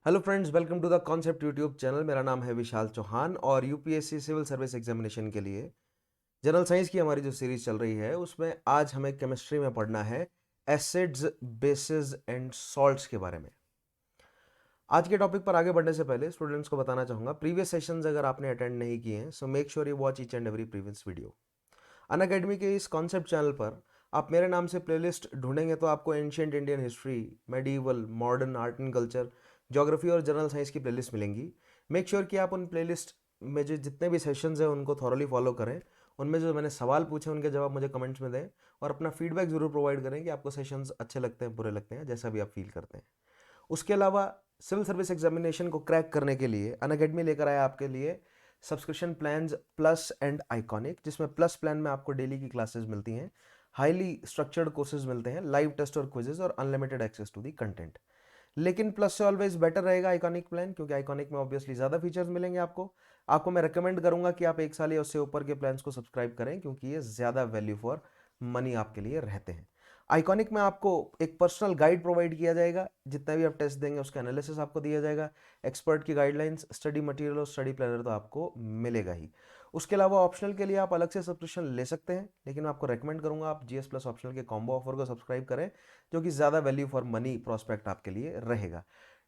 Hello friends, welcome to the concept YouTube channel. मेरा नाम है विशाल चौहान और यूपीएससी सिविल सर्विस एग्जामिनेशन के लिए जनरल साइंस की हमारी जो सीरीज चल रही है उसमें आज हमें केमिस्ट्री में पढ़ना है एसिड्स, बेसिस एंड सॉल्ट्स के बारे में। आज के टॉपिक पर आगे बढ़ने से पहले स्टूडेंट्स को बताना चाहूंगा, प्रीवियस सेशंस अगर आपने अटेंड नहीं किए हैं so make sure you watch each and every previous video. Unacademy के इस कॉन्सेप्ट चैनल पर आप मेरे नाम से प्लेलिस्ट ढूंढेंगे तो आपको ancient Indian history, medieval, modern art and culture, geography और जनरल साइंस की प्लेलिस्ट मिलेंगी। मेक श्योर कि आप उन प्लेलिस्ट में जो जितने भी सेशंस हैं उनको थॉरली फॉलो करें। उनमें जो मैंने सवाल पूछे उनके जवाब मुझे कमेंट्स में दें और अपना फीडबैक जरूर प्रोवाइड करें कि आपको सेशंस अच्छे लगते हैं, बुरे लगते हैं, जैसा भी आप फील करते हैं। उसके अलावा सिविल सर्विस एग्जामिनेशन को क्रैक करने के लिए अनअकैडमी लेकर आया आपके लिए subscription plans plus and iconic, जिसमें प्लस प्लान में आपको डेली की क्लासेस मिलती हैं, हाईली स्ट्रक्चर्ड कोर्सेज मिलते हैं, लाइव टेस्ट और क्विजेज और unlimited access to the content. लेकिन प्लस से ऑलवेज बेटर रहेगा आइकॉनिक प्लान, क्योंकि आइकॉनिक में ऑब्वियसली ज़्यादा फीचर्स मिलेंगे आपको मैं रेकमेंड करूंगा कि आप एक साल या उससे ऊपर के प्लान्स को सब्सक्राइब करें, क्योंकि ये ज़्यादा वैल्यू फॉर मनी आपके लिए रहते हैं। आइकॉनिक में आपको एक पर्सनल गाइड प्रोवाइड किया जाएगा, जितना भी आप टेस्ट देंगे उसका एनालिसिस आपको दिया जाएगा, एक्सपर्ट की गाइडलाइंस, स्टडी मटेरियल और स्टडी प्लानर तो आपको मिलेगा ही। उसके अलावा ऑप्शनल के लिए आप अलग से सब्सक्रिप्शन ले सकते हैं, लेकिन मैं आपको रेकमेंड करूंगा आप जीएस प्लस ऑप्शनल के कॉम्बो ऑफर को सब्सक्राइब करें, जो कि ज़्यादा वैल्यू फॉर मनी प्रोस्पेक्ट आपके लिए रहेगा।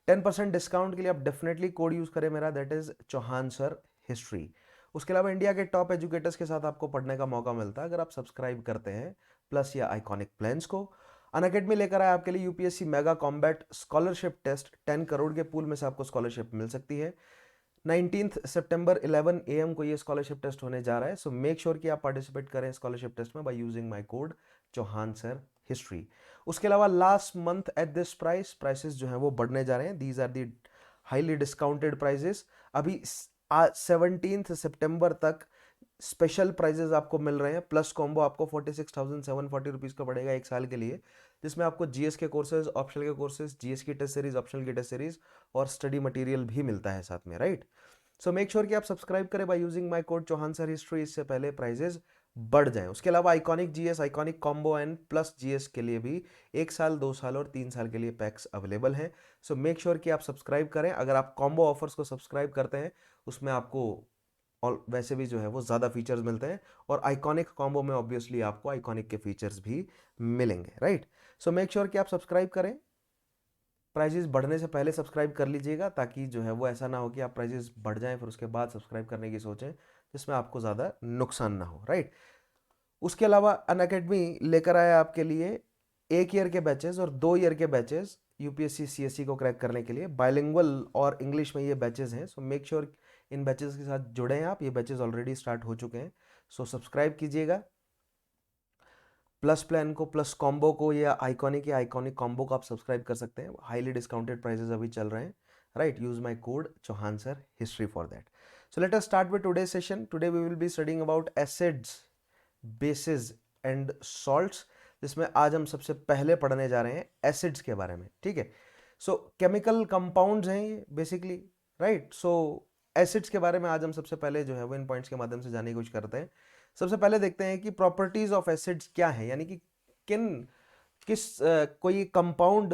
10% डिस्काउंट के लिए आप डेफिनेटली कोड यूज़ करें मेरा, that is Chauhan sir history. उसके अलावा इंडिया के टॉप एजुकेटर्स के साथ आपको पढ़ने का मौका मिलता है अगर आप सब्सक्राइब करते हैं प्लस या आइकॉनिक प्लान्स को। अनअकैडमी लेकर आया आपके लिए UPSC mega combat scholarship test. 10 crore के पूल में से आपको स्कॉलरशिप मिल सकती है। 19 सितंबर 11 AM को ये स्कॉलरशिप टेस्ट होने जा रहा है, सो मेक श्योर कि आप पार्टिसिपेट करें स्कॉलरशिप टेस्ट में by using my code Chauhan sir history. उसके अलावा last month at this prices जो हैं वो बढ़ने जा रहे हैं। These are the highly discounted prices. अभी 17 सितंबर तक स्पेशल प्राइजेस आपको मिल रहे हैं। प्लस कॉम्बो आपको 46,740 रुपीज़ का पड़ेगा एक साल के लिए, जिसमें आपको जीएस के कोर्सेज, ऑप्शनल के कोर्सेज, जीएस की टेस्ट सीरीज, ऑप्शनल की टेस्ट सीरीज और स्टडी मटेरियल भी मिलता है साथ में, राइट। सो मेक श्योर कि आप सब्सक्राइब करें by using my code Chauhan sir history, इससे पहले प्राइजेस बढ़ जाएं। उसके अलावा iconic GS, iconic combo and plus GS के लिए भी 1 साल, 2 साल और 3 साल के लिए पैक्स अवेलेबल हैं। सो मेक श्योर कि आप सब्सक्राइब करें। अगर आप कॉम्बो ऑफर्स को सब्सक्राइब करते हैं उसमें आपको और वैसे भी जो है वो ज़्यादा फीचर्स मिलते हैं, और आइकॉनिक कॉम्बो में ऑब्वियसली आपको आइकॉनिक के फीचर्स भी मिलेंगे, राइट। सो मेक श्योर कि आप सब्सक्राइब करें। प्राइजेस बढ़ने से पहले सब्सक्राइब कर लीजिएगा, ताकि जो है वो ऐसा ना हो कि आप प्राइजेस बढ़ जाएं फिर उसके बाद सब्सक्राइब करने की सोचें, जिसमें आपको ज़्यादा नुकसान ना हो, राइट। उसके अलावा अनअकैडमी लेकर आया आपके लिए 1 ईयर के बैचेस और 2 ईयर के बैचेस यूपीएससी सीएससी को क्रैक करने के लिए। बायलिंगुअल और इंग्लिश में ये बैचेस हैं, so make sure in batches के साथ जुड़े हैं आप। ये बैचेस ऑलरेडी स्टार्ट हो चुके हैं, सो सब्सक्राइब कीजिएगा। प्लस प्लान को, प्लस कॉम्बो को या आइकॉनिक कॉम्बो को आप सब्सक्राइब कर सकते हैं। हाईली डिस्काउंटेड प्राइसेस अभी चल रहे हैं, right. Use my code Chauhan sir history for that. So let us start with today session. Today we will be studying about acids, bases and salts, जिसमें आज हम सबसे पहले पढ़ने जा रहे हैं एसिड्स के बारे में, ठीक है। सो केमिकल कंपाउंड्स हैं ये बेसिकली, राइट। सो एसिड्स के बारे में आज हम सबसे पहले जो है वो इन पॉइंट्स के माध्यम से जानने की कोशिश करते हैं। सबसे पहले देखते हैं कि प्रॉपर्टीज ऑफ एसिड्स क्या है, यानी कि कोई कंपाउंड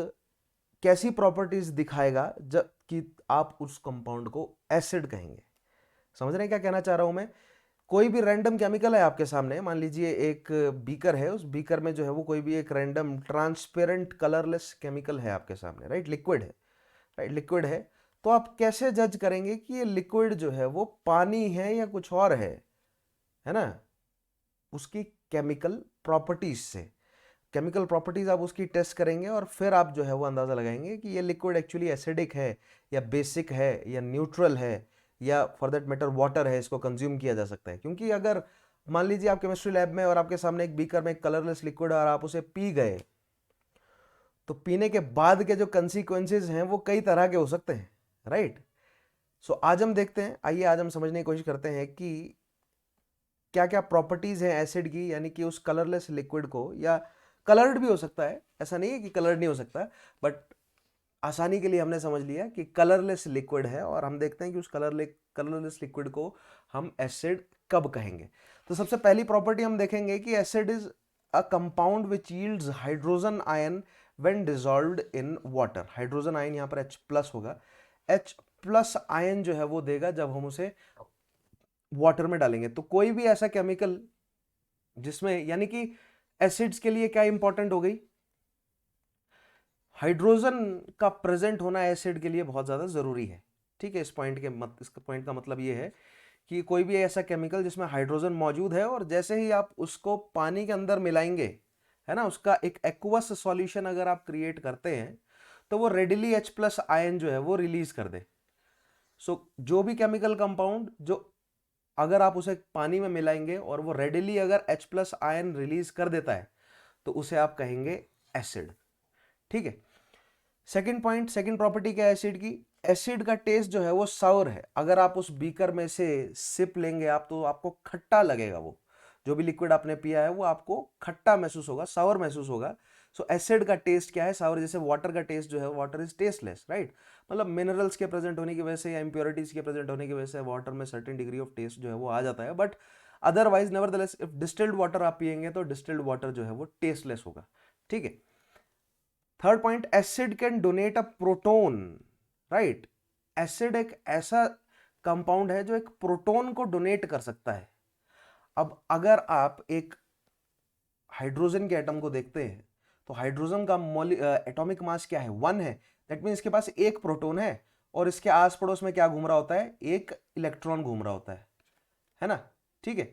कैसी प्रॉपर्टीज दिखाएगा जब कि आप उस कंपाउंड को एसिड कहेंगे। समझ रहे हैं क्या कहना चाह रहा हूं मैं? कोई भी रैंडम केमिकल है आपके सामने, मान लीजिए एक बीकर है, उस बीकर में जो है वो कोई भी एक रैंडम ट्रांसपेरेंट कलरलेस केमिकल है आपके सामने, राइट, लिक्विड है, राइट, लिक्विड है। तो आप कैसे जज करेंगे कि ये लिक्विड जो है वो पानी है या कुछ और है ना? उसकी केमिकल प्रॉपर्टीज से, केमिकल प्रॉपर्टीज आप उसकी टेस्ट करेंगे और फिर आप जो है वो अंदाजा लगाएंगे कि ये लिक्विड एक्चुअली एसिडिक है या बेसिक है या न्यूट्रल है या फॉर दैट मैटर वाटर है, इसको कंज्यूम किया जा सकता है। क्योंकि अगर मान लीजिए आप केमिस्ट्री लैब में और आपके सामने एक बीकर में एक कलरलेस लिक्विड है और आप उसे पी गए, तो पीने के बाद के जो कंसिक्वेंसेज हैं वो कई तरह के हो सकते हैं, राइट। सो आज हम देखते हैं, आइए आज हम समझने की कोशिश करते हैं कि क्या क्या प्रॉपर्टीज हैं एसिड की, यानी कि उस कलरलेस लिक्विड को, या कलर्ड भी हो सकता है, ऐसा नहीं है कि कलर्ड नहीं हो सकता, बट आसानी के लिए हमने समझ लिया कि कलरलेस लिक्विड है, और हम देखते हैं कि उस कलरलेस लिक्विड को हम एसिड कब कहेंगे। तो सबसे पहली प्रॉपर्टी हम देखेंगे कि acid is a compound which yields hydrogen ion when dissolved in water. Hydrogen ion यहाँ पर H+ होगा। H+ आयन जो है वो देगा जब हम उसे वाटर में डालेंगे। तो कोई भी ऐसा केमिकल जिसमें, यानी कि एसिड्स के लिए क्या इंपॉर्टेंट हो गई, हाइड्रोजन का प्रेजेंट होना एसिड के लिए बहुत ज्यादा जरूरी है। ठीक है, इस पॉइंट का मतलब ये है कि कोई भी ऐसा केमिकल जिसमें हाइड्रोजन मौजूद है और जैसे ही आप उसको पानी के अंदर मिलाएंगे, है ना, उसका एक एक्वस सॉल्यूशन अगर आप क्रिएट करते हैं तो वो रेडिली H+ आयन जो है वो रिलीज कर दे। सो जो भी केमिकल कंपाउंड जो अगर आप उसे पानी में मिलाएंगे और वो रेडिली अगर H+ आयन रिलीज कर देता है तो उसे आप कहेंगे एसिड। ठीक है, सेकंड पॉइंट, सेकंड प्रॉपर्टी क्या है एसिड की, एसिड का टेस्ट जो है वो साउर है। अगर आप उस बीकर में से सिप लेंगे आप तो आपको खट्टा लगेगा, वो जो भी लिक्विड आपने पिया है वो आपको खट्टा महसूस होगा, साउर महसूस होगा। सो एसिड का टेस्ट क्या है, साउर। जैसे वाटर का टेस्ट जो है, वाटर इज टेस्टलेस, राइट। मतलब मिनरल्स के प्रेजेंट होने की वजह से या इंप्योरिटीज के प्रेजेंट होने की वजह से वाटर में सर्टेन डिग्री ऑफ टेस्ट जो है वो आ जाता है, but otherwise nevertheless if distilled water आप पिएंगे तो डिस्टिल्ड वाटर जो है वो टेस्टलेस होगा। ठीक है, third point, acid can donate a proton, right. Acid एक ऐसा कंपाउंड है जो एक प्रोटोन को डोनेट कर सकता है। अब अगर आप एक हाइड्रोजन के एटम को देखते हैं तो हाइड्रोजन का एटॉमिक मास क्या है, 1 है। दैट मीन इसके पास एक प्रोटोन है और इसके आस पड़ोस में क्या घूम रहा होता है, एक इलेक्ट्रॉन घूम रहा होता है ना। ठीक है,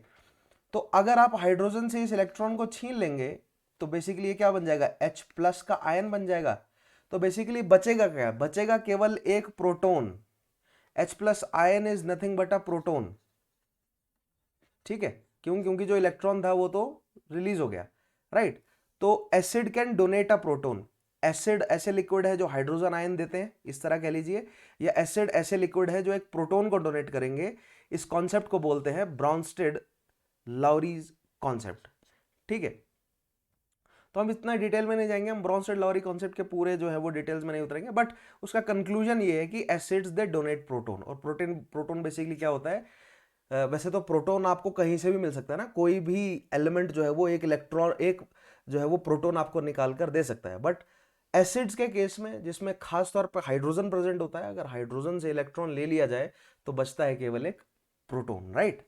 तो अगर आप हाइड्रोजन से इस इलेक्ट्रॉन को छीन लेंगे तो बेसिकली ये क्या बन जाएगा, H+ का आयन बन जाएगा। तो बेसिकली बचेगा क्या, बचेगा केवल एक proton. H+ ion is nothing but a proton. ठीक है, क्योंकि जो इलेक्ट्रॉन था वो तो रिलीज हो गया, राइट। तो acid can donate a proton. Acid ऐसे लिक्विड है जो हाइड्रोजन आयन देते हैं, इस तरह कह लीजिए, या एसिड ऐसे लिक्विड है जो एक प्रोटोन को डोनेट करेंगे। इस कॉन्सेप्ट को बोलते हैं ब्राउनस्टेड लाउरीज कॉन्सेप्ट। ठीक है, तो हम इतना डिटेल में नहीं जाएंगे, हम ब्राउनस्टेड लाउरी कॉन्सेप्ट के पूरे जो है वो डिटेल्स में नहीं उतरेंगे, बट उसका कंक्लूजन ये है कि एसिड्स दे डोनेट प्रोटोन। और प्रोटोन बेसिकली क्या होता है, वैसे तो प्रोटोन आपको कहीं से भी मिल सकता है ना, कोई भी एलिमेंट जो है वो एक इलेक्ट्रॉन, एक जो है वो प्रोटोन आपको निकाल कर दे सकता है। बट एसिड्स के केस में, जिसमें खास तौर पर हाइड्रोजन प्रेजेंट होता है, अगर हाइड्रोजन से इलेक्ट्रॉन ले लिया जाए तो बचता है केवल एक प्रोटोन, राइट।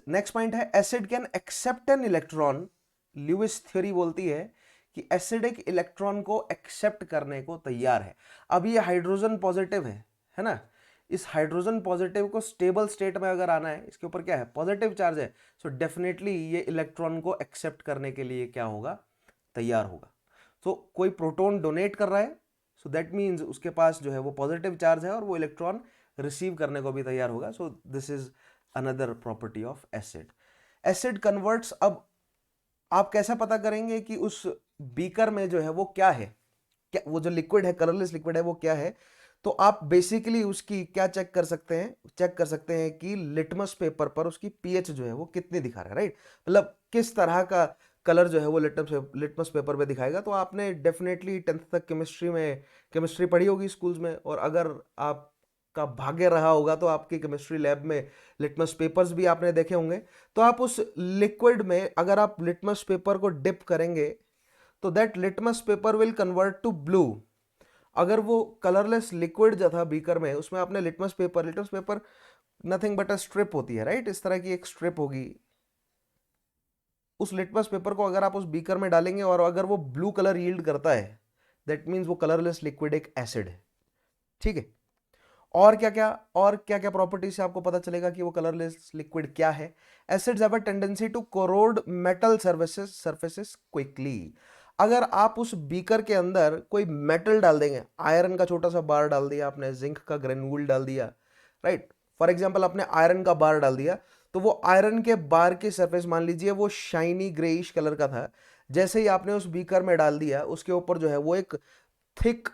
नेक्स्ट पॉइंट है acid can accept an electron. Lewis theory बोलती है कि एसिड एक इलेक्ट्रॉन को एक्सेप्ट करने को तैयार है। अब ये हाइड्रोजन पॉजिटिव है ना, इस हाइड्रोजन पॉजिटिव को स्टेबल स्टेट में अगर आना है, इसके ऊपर क्या है, पॉजिटिव चार्ज है, सो डेफिनेटली ये इलेक्ट्रॉन को एक्सेप्ट करने के लिए क्या होगा, तैयार होगा। तो कोई प्रोटॉन डोनेट कर रहा है, सो दैट मीन्स उसके पास जो है वो पॉजिटिव चार्ज है और वो इलेक्ट्रॉन रिसीव करने को भी तैयार होगा। So this is another property of acid. Acid converts, अब आप कैसे पता करेंगे कि उस बीकर में जो है वो क्या है, क्या वो जो लिक्विड है, कलरलेस लिक्विड है, वो क्या है। तो आप बेसिकली उसकी क्या चेक कर सकते हैं, चेक कर सकते हैं कि लिटमस पेपर पर उसकी पीएच जो है वो कितनी दिखा रहा है, राइट। मतलब किस तरह का कलर जो है वो लिटमस पेपर पे दिखाएगा। तो आपने डेफिनेटली 10th तक केमिस्ट्री पढ़ी होगी स्कूल्स में, और अगर आपका भाग्य रहा होगा तो आपकी केमिस्ट्री लैब में लिटमस पेपर्स भी आपने देखे होंगे। तो आप उस लिक्विड में अगर आप लिटमस पेपर को डिप करेंगे तो that litmus paper will convert to blue. अगर वो कलरलेस लिक्विड जो था बीकर में, उसमें आपने litmus paper nothing but a strip होती है, राइट। इस तरह की एक स्ट्रिप होगी, उस लिटमस पेपर को अगर आप उस बीकर में डालेंगे और अगर वो ब्लू कलर यील्ड करता है, दैट मीन्स वो कलरलेस लिक्विड एक एसिड है। ठीक है, और क्या क्या प्रॉपर्टी से आपको पता चलेगा कि वो कलरलेस लिक्विड क्या है। Acids have a tendency to corrode metal surfaces quickly. अगर आप उस बीकर के अंदर कोई मेटल डाल देंगे, आयरन का छोटा सा बार डाल दिया आपने, जिंक का ग्रेन्यूल डाल दिया, राइट, फॉर एग्जांपल आपने आयरन का बार डाल दिया, तो वो आयरन के बार की सरफेस मान लीजिए वो शाइनी ग्रेइश कलर का था। जैसे ही आपने उस बीकर में डाल दिया, उसके ऊपर जो है वो एक थिक,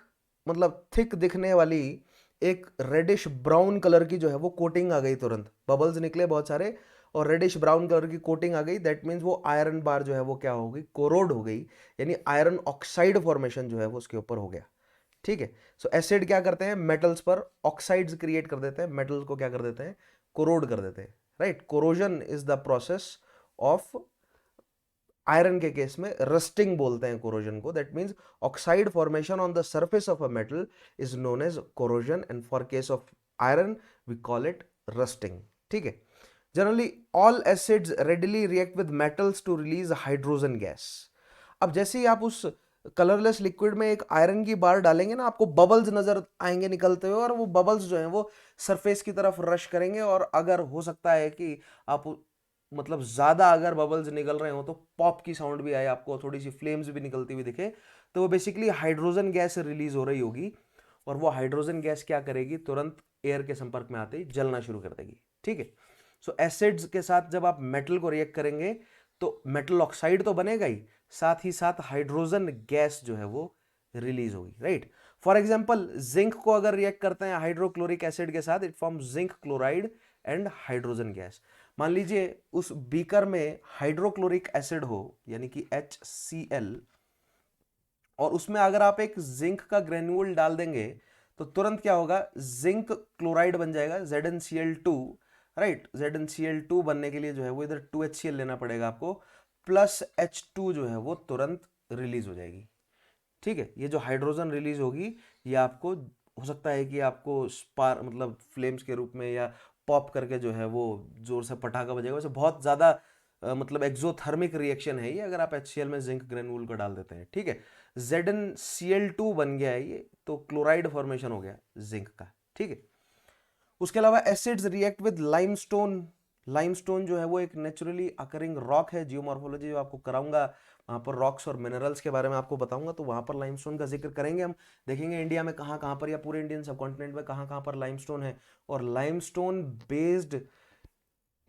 मतलब थिक दिखने वाली एक रेडिश ब्राउन कलर की जो है वो कोटिंग आ गई, तुरंत बबल्स निकले बहुत सारे और रेडिश ब्राउन कलर की कोटिंग आ गई। दैट मीन्स वो आयरन बार जो है वो क्या हो गई, कोरोड हो गई, यानी आयरन ऑक्साइड फॉर्मेशन जो है वो उसके ऊपर हो गया। ठीक है, सो एसिड क्या करते हैं, मेटल्स पर ऑक्साइड्स क्रिएट कर देते हैं, मेटल्स को क्या कर देते हैं, कोरोड कर देते हैं, right. Corrosion is the process of iron के केस में रस्टिंग बोलते हैं कोरोजन को, that means oxide formation on the surface of a metal is known as corrosion, and for case of iron we call it rusting. ठीक है। Generally all acids readily react with metals to release hydrogen gas. अब जैसे ही आप उस colourless liquid में एक iron की बार डालेंगे ना, आपको बबल्स नजर आएंगे निकलते हुए, और वो बबल्स जो हैं वो सरफेस की तरफ रश करेंगे, और अगर हो सकता है कि आप मतलब ज्यादा अगर बबल्स निकल रहे हो तो पॉप की साउंड भी आए, आपको थोड़ी सी फ्लेम्स भी निकलती हुई दिखे, तो वो बेसिकली हाइड्रोजन गैस रिलीज हो रही होगी, और वो हाइड्रोजन गैस क्या करेगी, तुरंत एयर के संपर्क में आते ही जलना शुरू कर देगी। ठीक है। सो एसिड्स के साथ जब आप मेटल को रिएक्ट करेंगे तो मेटल ऑक्साइड तो बनेगा ही साथ हाइड्रोजन गैस जो है वो रिलीज होगी, राइट। फॉर एग्जांपल जिंक को अगर रिएक्ट करते हैं हाइड्रोक्लोरिक एसिड के साथ, it form zinc chloride and hydrogen gas. मान लीजिए उस बीकर में हाइड्रोक्लोरिक एसिड हो, यानी कि HCl, और उसमें अगर आप एक जिंक का ग्रेन्यूल डाल देंगे तो तुरंत क्या होगा, जिंक क्लोराइड बन जाएगा ZnCl2, राइट। ZnCl2 बनने के लिए जो है वो इधर 2HCl लेना पड़ेगा आपको, प्लस H2 जो है वो तुरंत रिलीज हो जाएगी। ठीक है। ये जो हाइड्रोजन रिलीज होगी ये आपको हो सकता है कि आपको स्पार मतलब फ्लेम्स के रूप में या पॉप करके जो है वो जोर से पटाखा बजेगा, वैसे बहुत ज्यादा मतलब एक्सोथर्मिक रिएक्शन है ये, अगर आप HCl में जिंक ग्रेन्यूल को डाल देते हैं। ठीक है। ZnCl2 बन गया है ये, तो क्लोराइड फॉर्मेशन हो गया जिंक का। ठीक है। उसके अलावा acids react with limestone. Limestone जो है वो एक नेचुरली अकरिंग रॉक है, जियोमॉर्फोलॉजी जो आपको कराऊंगा वहां पर रॉक्स और मिनरल्स के बारे में आपको बताऊंगा, तो वहां पर लाइमस्टोन का जिक्र करेंगे हम, देखेंगे इंडिया में कहाँ कहाँ पर या पूरे इंडियन सबकॉन्टिनेंट में कहाँ कहाँ पर लाइमस्टोन है, और लाइमस्टोन बेस्ड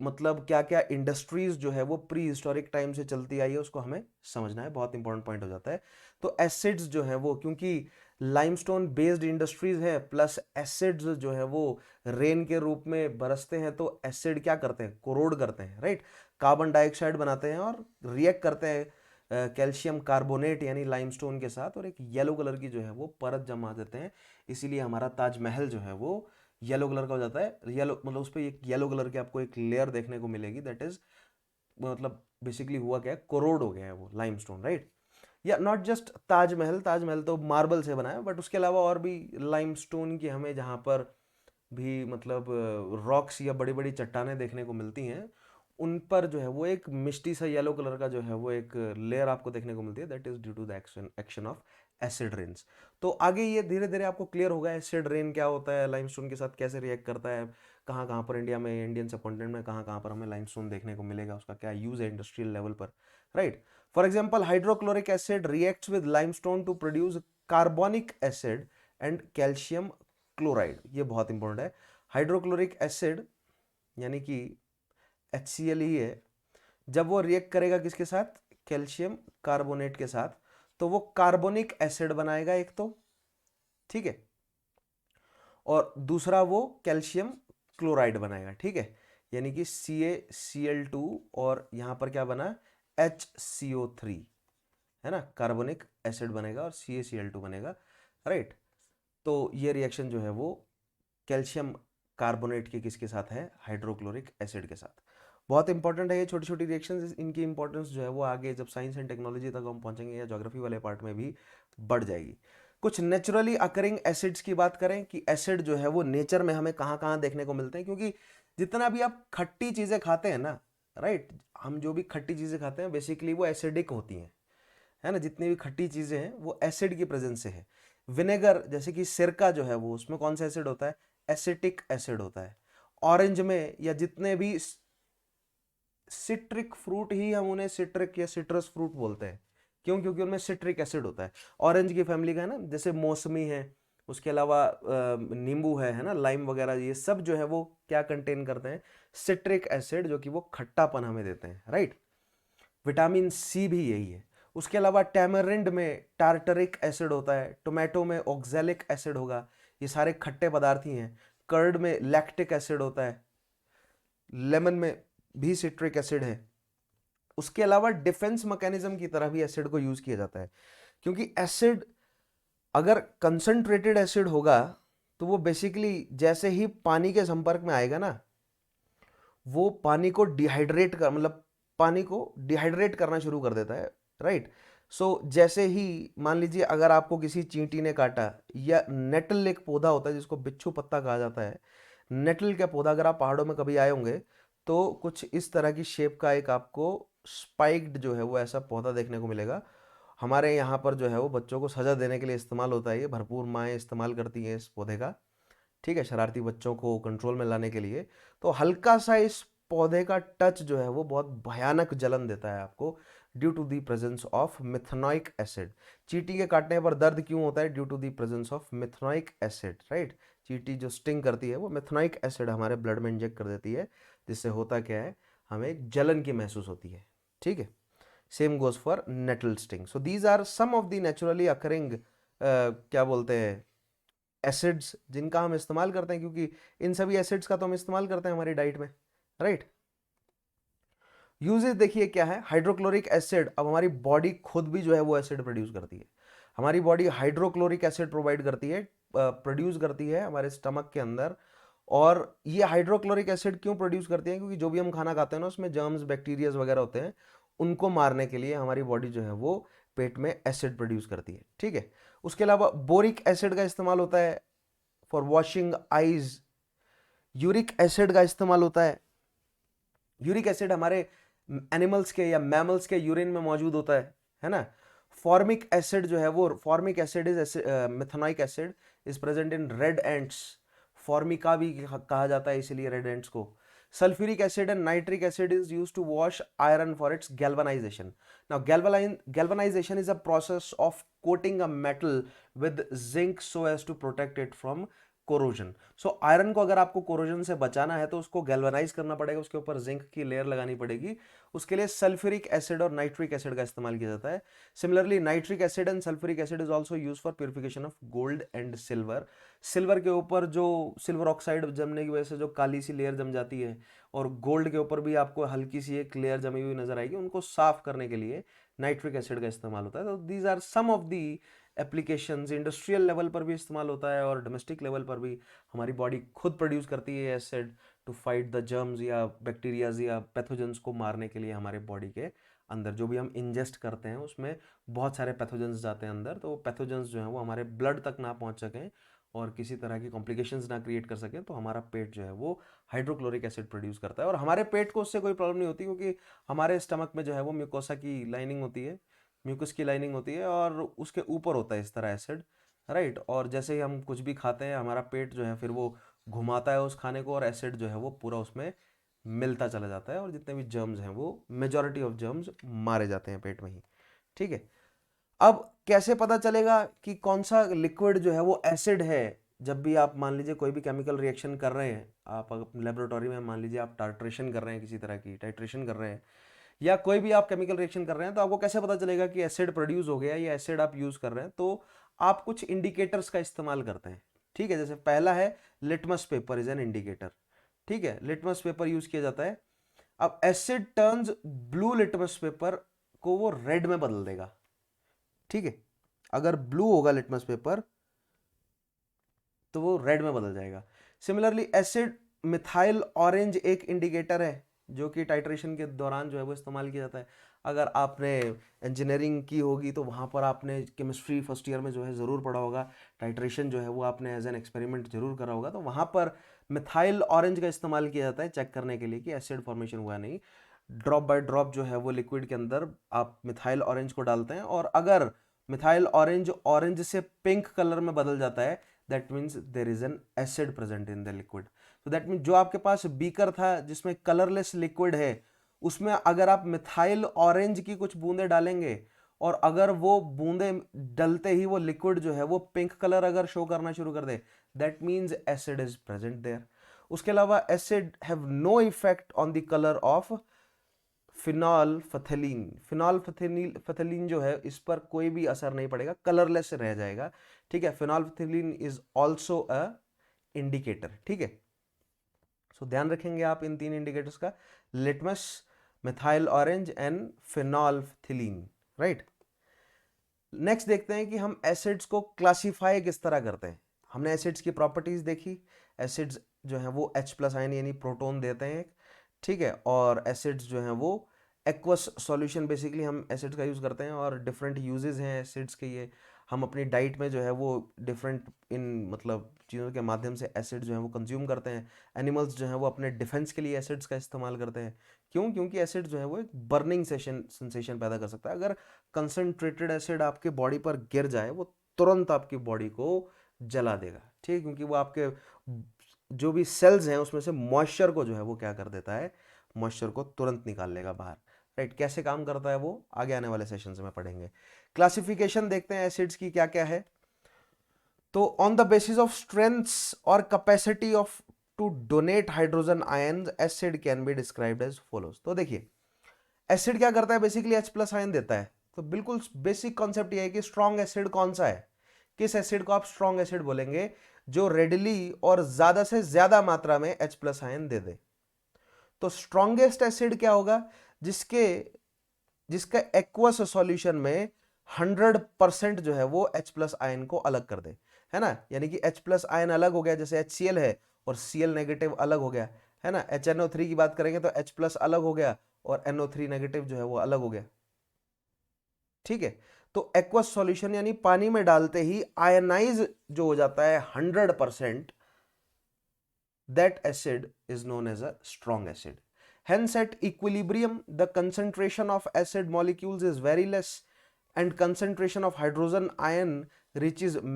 मतलब क्या क्या इंडस्ट्रीज जो है वो प्री हिस्टोरिक टाइम से चलती आई है उसको हमें समझना है, बहुत इंपॉर्टेंट पॉइंट हो जाता है। तो एसिड्स जो है वो, क्योंकि लाइमस्टोन बेस्ड इंडस्ट्रीज है, प्लस एसिड्स जो है वो रेन के रूप में बरसते हैं, तो एसिड क्या करते हैं, कोरोड करते हैं, राइट। कार्बन डाइऑक्साइड बनाते हैं और रिएक्ट करते हैं कैल्शियम कार्बोनेट यानी लाइमस्टोन के साथ, और एक येलो कलर की जो है वो परत जमा देते हैं, इसीलिए हमारा ताजमहल जो है वो येलो कलर का हो जाता है। येलो मतलब उस पर एक येलो कलर की आपको एक लेयर देखने को मिलेगी, दैट इज मतलब बेसिकली हुआ क्या है, कोरोड हो गया है वो लाइमस्टोन, राइट। या नॉट जस्ट ताजमहल, ताजमहल तो मार्बल से बना है, बट उसके अलावा और भी लाइमस्टोन की हमें जहाँ पर भी मतलब रॉक्स या बड़ी बड़ी चट्टानें देखने को मिलती हैं, उन पर जो है वो एक मिष्टी सा येलो कलर का जो है वो एक लेयर आपको देखने को मिलती है, that is due to the action of acid rains. तो आगे ये धीरे धीरे आपको क्लियर होगा एसिड रेन क्या होता है, लाइमस्टोन के साथ कैसे रिएक्ट करता है, कहाँ कहाँ पर इंडिया में, इंडियन सबकॉन्टिनेंट में कहाँ कहाँ पर हमें लाइमस्टोन देखने को मिलेगा, उसका क्या यूज है इंडस्ट्रियल लेवल पर, right. For example hydrochloric acid reacts with limestone to produce carbonic acid and calcium chloride. ये बहुत इंपॉर्टेंट है। हाइड्रोक्लोरिक एसिड यानी कि HCl ही है, जब वो रिएक्ट करेगा किसके साथ, कैल्शियम कार्बोनेट के साथ, तो वो कार्बोनिक एसिड बनाएगा एक तो, ठीक है, और दूसरा वो कैल्शियम क्लोराइड बनाएगा। ठीक है। यानी कि CaCl2 और यहां पर क्या बना, HCO3, है ना, कार्बोनिक एसिड बनेगा और CaCl2 बनेगा, राइट। तो ये रिएक्शन जो है वो कैल्शियम कार्बोनेट के किसके साथ है, हाइड्रोक्लोरिक एसिड के साथ। बहुत इंपॉर्टेंट है ये छोटी छोटी रिएक्शंस, इनकी इंपॉर्टेंस जो है वो आगे जब साइंस एंड टेक्नोलॉजी तक हम पहुंचेंगे या ज्योग्राफी वाले पार्ट में भी बढ़ जाएगी। कुछ नेचुरली अकरिंग एसिड्स की बात करें कि एसिड जो है वो नेचर में हमें कहाँ कहाँ देखने को मिलते हैं, क्योंकि जितना भी आप खट्टी चीज़ें खाते हैं ना, राइट, हम जो भी खट्टी चीज़ें खाते हैं बेसिकली वो एसिडिक होती हैं, है ना, जितनी भी खट्टी चीज़ें हैं वो एसिड की प्रेजेंस से है। विनेगर जैसे कि सिरका जो है वो, उसमें कौन सा एसिड होता है, एसिटिक एसिड होता है। ऑरेंज में या जितने भी सिट्रिक फ्रूट ही हम उन्हें सिट्रिक या सिट्रस फ्रूट बोलते हैं, क्यों, क्योंकि उनमें सिट्रिक एसिड होता है। ऑरेंज की फैमिली का है ना, जैसे मौसमी है, उसके अलावा नींबू है ना, लाइम वगैरह, ये सब जो है वो क्या कंटेन करते हैं, सिट्रिक एसिड, जो कि वो खट्टापन हमें देते हैं, राइट। विटामिन C भी यही है। उसके अलावा टैमरिंड में टार्टरिक एसिड होता है, टोमेटो में ऑक्सैलिक एसिड होगा, ये सारे खट्टे पदार्थ ही हैं। कर्ड में लैक्टिक एसिड होता है, लेमन में भी सिट्रिक एसिड है। उसके अलावा डिफेंस मैकेनिज्म की तरह भी एसिड को यूज किया जाता है, क्योंकि एसिड अगर कंसंट्रेटेड एसिड होगा तो वो बेसिकली जैसे ही पानी के संपर्क में आएगा ना, वो पानी को डिहाइड्रेट कर मतलब पानी को डिहाइड्रेट करना शुरू कर देता है, राइट। सो जैसे ही मान लीजिए अगर आपको किसी चींटी ने काटा, या नेटल एक पौधा होता है जिसको बिच्छू पत्ता कहा जाता है, नेटल का पौधा, अगर आप पहाड़ों में कभी आए होंगे तो कुछ इस तरह की शेप का एक आपको स्पाइक्ड जो है वो ऐसा पौधा देखने को मिलेगा। हमारे यहाँ पर जो है वो बच्चों को सजा देने के लिए इस्तेमाल होता है, ये भरपूर माएँ इस्तेमाल करती हैं इस पौधे का, ठीक है, शरारती बच्चों को कंट्रोल में लाने के लिए। तो हल्का सा इस पौधे का टच जो है वो बहुत भयानक जलन देता है आपको, due to the presence of methanoic acid. चींटी के काटने पर दर्द क्यों होता है? Due to the presence of methanoic acid, right. चींटी जो स्टिंग करती है वो मिथेनॉइक एसिड हमारे ब्लड में इंजेक्ट कर देती है, जिससे होता क्या है, हमें एक जलन की महसूस होती है, ठीक है। Same goes for nettle sting. So these are some of the naturally occurring क्या बोलते हैं एसिड्स जिनका हम इस्तेमाल करते हैं, क्योंकि इन सभी एसिड्स का तो हम इस्तेमाल करते हैं हमारी डाइट में, राइट। यूजेस देखिए क्या है, हाइड्रोक्लोरिक एसिड, अब हमारी बॉडी खुद भी जो है वो एसिड प्रोड्यूस करती है। हमारी बॉडी हाइड्रोक्लोरिक एसिड प्रोवाइड करती है, प्रोड्यूस करती है हमारे स्टमक के अंदर। और ये हाइड्रोक्लोरिक एसिड क्यों प्रोड्यूस करती है? क्योंकि जो भी हम खाना खाते हैं ना उसमें जर्म्स बैक्टीरियाज वगैरह होते हैं, उनको मारने के लिए हमारी बॉडी जो है वो पेट में एसिड प्रोड्यूस करती है, ठीक है। उसके अलावा बोरिक एसिड का इस्तेमाल होता है for washing eyes. Uric acid का इस्तेमाल होता है। यूरिक एसिड हमारे एनिमल्स के या मैमल्स के यूरिन में मौजूद होता है ना। फॉर्मिक एसिड जो है वो, formic acid is methanoic acid is present in red ants. Formica भी कहा जाता है इसीलिए रेड एंट्स को। Sulphuric acid and nitric acid is used to wash iron for its galvanisation. Now galvanization is a process of coating a metal with zinc so as to protect it from corrosion. So iron को अगर आपको corrosion से बचाना है तो उसको galvanise करना पड़ेगा, उसके ऊपर जिंक की लेयर लगानी पड़ेगी। उसके लिए सल्फ्यूरिक एसिड और नाइट्रिक एसिड का इस्तेमाल किया जाता है। Similarly nitric acid and sulphuric acid is also used for purification of gold and silver. Silver के ऊपर जो सिल्वर ऑक्साइड जमने की वजह से जो काली सी लेयर जम जाती है, और गोल्ड के ऊपर भी आपको हल्की सी एक लेयर जमी हुई नजर आएगी, उनको साफ करने के लिए नाइट्रिक एसिड का इस्तेमाल होता है। तो these are some of the applications. Industrial level पर भी इस्तेमाल होता है और डोमेस्टिक लेवल पर भी हमारी बॉडी खुद प्रोड्यूस करती है acid to fight the germs या बैक्टीरियाज या पैथोजेंस को मारने के लिए। हमारे बॉडी के अंदर जो भी हम इंजेस्ट करते हैं उसमें बहुत सारे पैथोजेंस जाते हैं अंदर, तो वो पैथोजेंस जो हैं वो हमारे ब्लड तक ना पहुंच सकें और किसी तरह की कॉम्प्लिकेशंस ना क्रिएट कर सकें, तो हमारा पेट जो है वो हाइड्रोक्लोरिक एसिड प्रोड्यूस करता है। और हमारे पेट को उससे कोई प्रॉब्लम नहीं होती, क्योंकि हमारे स्टमक में जो है वो म्यूकोसा की लाइनिंग होती है, म्यूकस की लाइनिंग होती है, और उसके ऊपर होता है इस तरह एसिड, राइट। और जैसे ही हम कुछ भी खाते हैं हमारा पेट जो है फिर वो घुमाता है उस खाने को, और एसिड जो है वो पूरा उसमें मिलता चला जाता है, और जितने भी जर्म्स हैं वो मेजॉरिटी ऑफ जर्म्स मारे जाते हैं पेट में ही, ठीक है। अब कैसे पता चलेगा कि कौन सा लिक्विड जो है वो एसिड है? जब भी आप मान लीजिए कोई भी केमिकल रिएक्शन कर रहे हैं, आप लेबोरेटरी में मान लीजिए आप टाइट्रेशन कर रहे हैं, किसी तरह की टाइट्रेशन कर रहे हैं, या कोई भी आप केमिकल रिएक्शन कर रहे हैं, तो आपको कैसे पता चलेगा कि एसिड प्रोड्यूस हो गया या एसिड आप यूज कर रहे हैं? तो आप कुछ इंडिकेटर्स का इस्तेमाल करते हैं, ठीक है। जैसे पहला है litmus paper is an indicator, ठीक है, लिटमस पेपर यूज किया जाता है। अब asset turns blue litmus paper को वो रेड में बदल देगा, ठीक है। अगर ब्लू होगा लिटमस पेपर तो वो रेड में बदल जाएगा। सिमिलरली एसिड मिथाइल ऑरेंज एक इंडिकेटर है जो कि टाइट्रेशन के दौरान जो है वो इस्तेमाल किया जाता है। अगर आपने इंजीनियरिंग की होगी तो वहाँ पर आपने केमिस्ट्री फर्स्ट ईयर में जो है ज़रूर पढ़ा होगा, टाइट्रेशन जो है वो आपने एज एन एक्सपेरिमेंट जरूर करा होगा। तो वहाँ पर मिथाइल ऑरेंज का इस्तेमाल किया जाता है चेक करने के लिए कि एसिड फॉर्मेशन हुआ नहीं। ड्रॉप बाय ड्रॉप जो है वो लिक्विड के अंदर आप मिथाइल ऑरेंज को डालते हैं, और अगर मिथाइल ऑरेंज ऑरेंज से पिंक कलर में बदल जाता है, that means there is an acid present in the liquid. तो दैट मीन्स जो आपके पास बीकर था जिसमें कलरलेस लिक्विड है, उसमें अगर आप मिथाइल ऑरेंज की कुछ बूंदे डालेंगे, और अगर वो बूंदे डलते ही वो लिक्विड जो है वो पिंक कलर अगर शो करना शुरू कर दे, that means acid is present there. उसके अलावा acid have no effect on the colour of phenolphthalein. Phenolphthalein जो है इस पर कोई भी असर नहीं पड़ेगा, कलरलेस रह जाएगा, ठीक है। फिनॉल्फथलीन इज ऑल्सो अ इंडिकेटर, ठीक है। सो ध्यान रखेंगे आप इन तीन इंडिकेटर्स का, litmus, methyl orange and phenolphthalein, right. Next देखते हैं कि हम एसिड्स को क्लासिफाई किस तरह करते हैं। हमने एसिड्स की प्रॉपर्टीज देखी। एसिड्स जो है वो H+ आयन यानी प्रोटॉन देते हैं, ठीक है, और एसिड्स जो हैं वो एक्वस सॉल्यूशन बेसिकली हम एसिड्स का यूज़ करते हैं और डिफरेंट यूजेस हैं एसिड्स के। ये हम अपनी डाइट में जो है वो डिफरेंट इन मतलब चीज़ों के माध्यम से एसिड जो है वो कंज्यूम करते हैं। एनिमल्स जो है वो अपने डिफेंस के लिए एसिड्स का इस्तेमाल करते हैं। क्यों? क्योंकि एसिड जो है वो एक बर्निंग सेंसेशन पैदा कर सकता है। अगर कंसनट्रेटेड एसिड आपके बॉडी पर गिर जाए वो तुरंत आपकी बॉडी को जला देगा, ठीक है, क्योंकि वो आपके जो भी सेल्स हैं उसमें से मॉइस्चर को जो है वो क्या कर देता है, मॉइस्चर को तुरंत निकाल लेगा बाहर। राइट, कैसे काम करता है वो आगे आने वाले सेशन में पढ़ेंगे। क्लासिफिकेशन देखते हैं एसिड्स की क्या क्या है। तो on the basis of strengths और capacity of to donate hydrogen ions acid can be described as follows. तो देखिए एसिड क्या करता है, बेसिकली H+ आयन देता है। तो बिल्कुल बेसिक कॉन्सेप्ट ये है कि स्ट्रॉन्ग एसिड कौन सा है, किस एसिड को आप स्ट्रॉन्ग एसिड बोलेंगे, जो रेडिली और ज्यादा से ज्यादा मात्रा में H+ आयन दे दे। तो स्ट्रॉन्गेस्ट एसिड क्या होगा, जिसका एक्वस सॉल्यूशन में 100% जो है वो H+ आयन को अलग कर दे, है ना। यानी कि H+ आयन अलग हो गया, जैसे HCl है और Cl नेगेटिव अलग हो गया, है ना। HNO3 की बात करेंगे तो H+ अलग हो गया और NO3 नेगेटिव जो है वो अलग हो गया, ठीक है। तो एक्वस सॉल्यूशन यानी पानी में डालते ही आयनाइज जो हो जाता है 100%, that acid is known as a strong acid. Hence at equilibrium the concentration of acid molecules is very less and concentration of hydrogen ion reaches to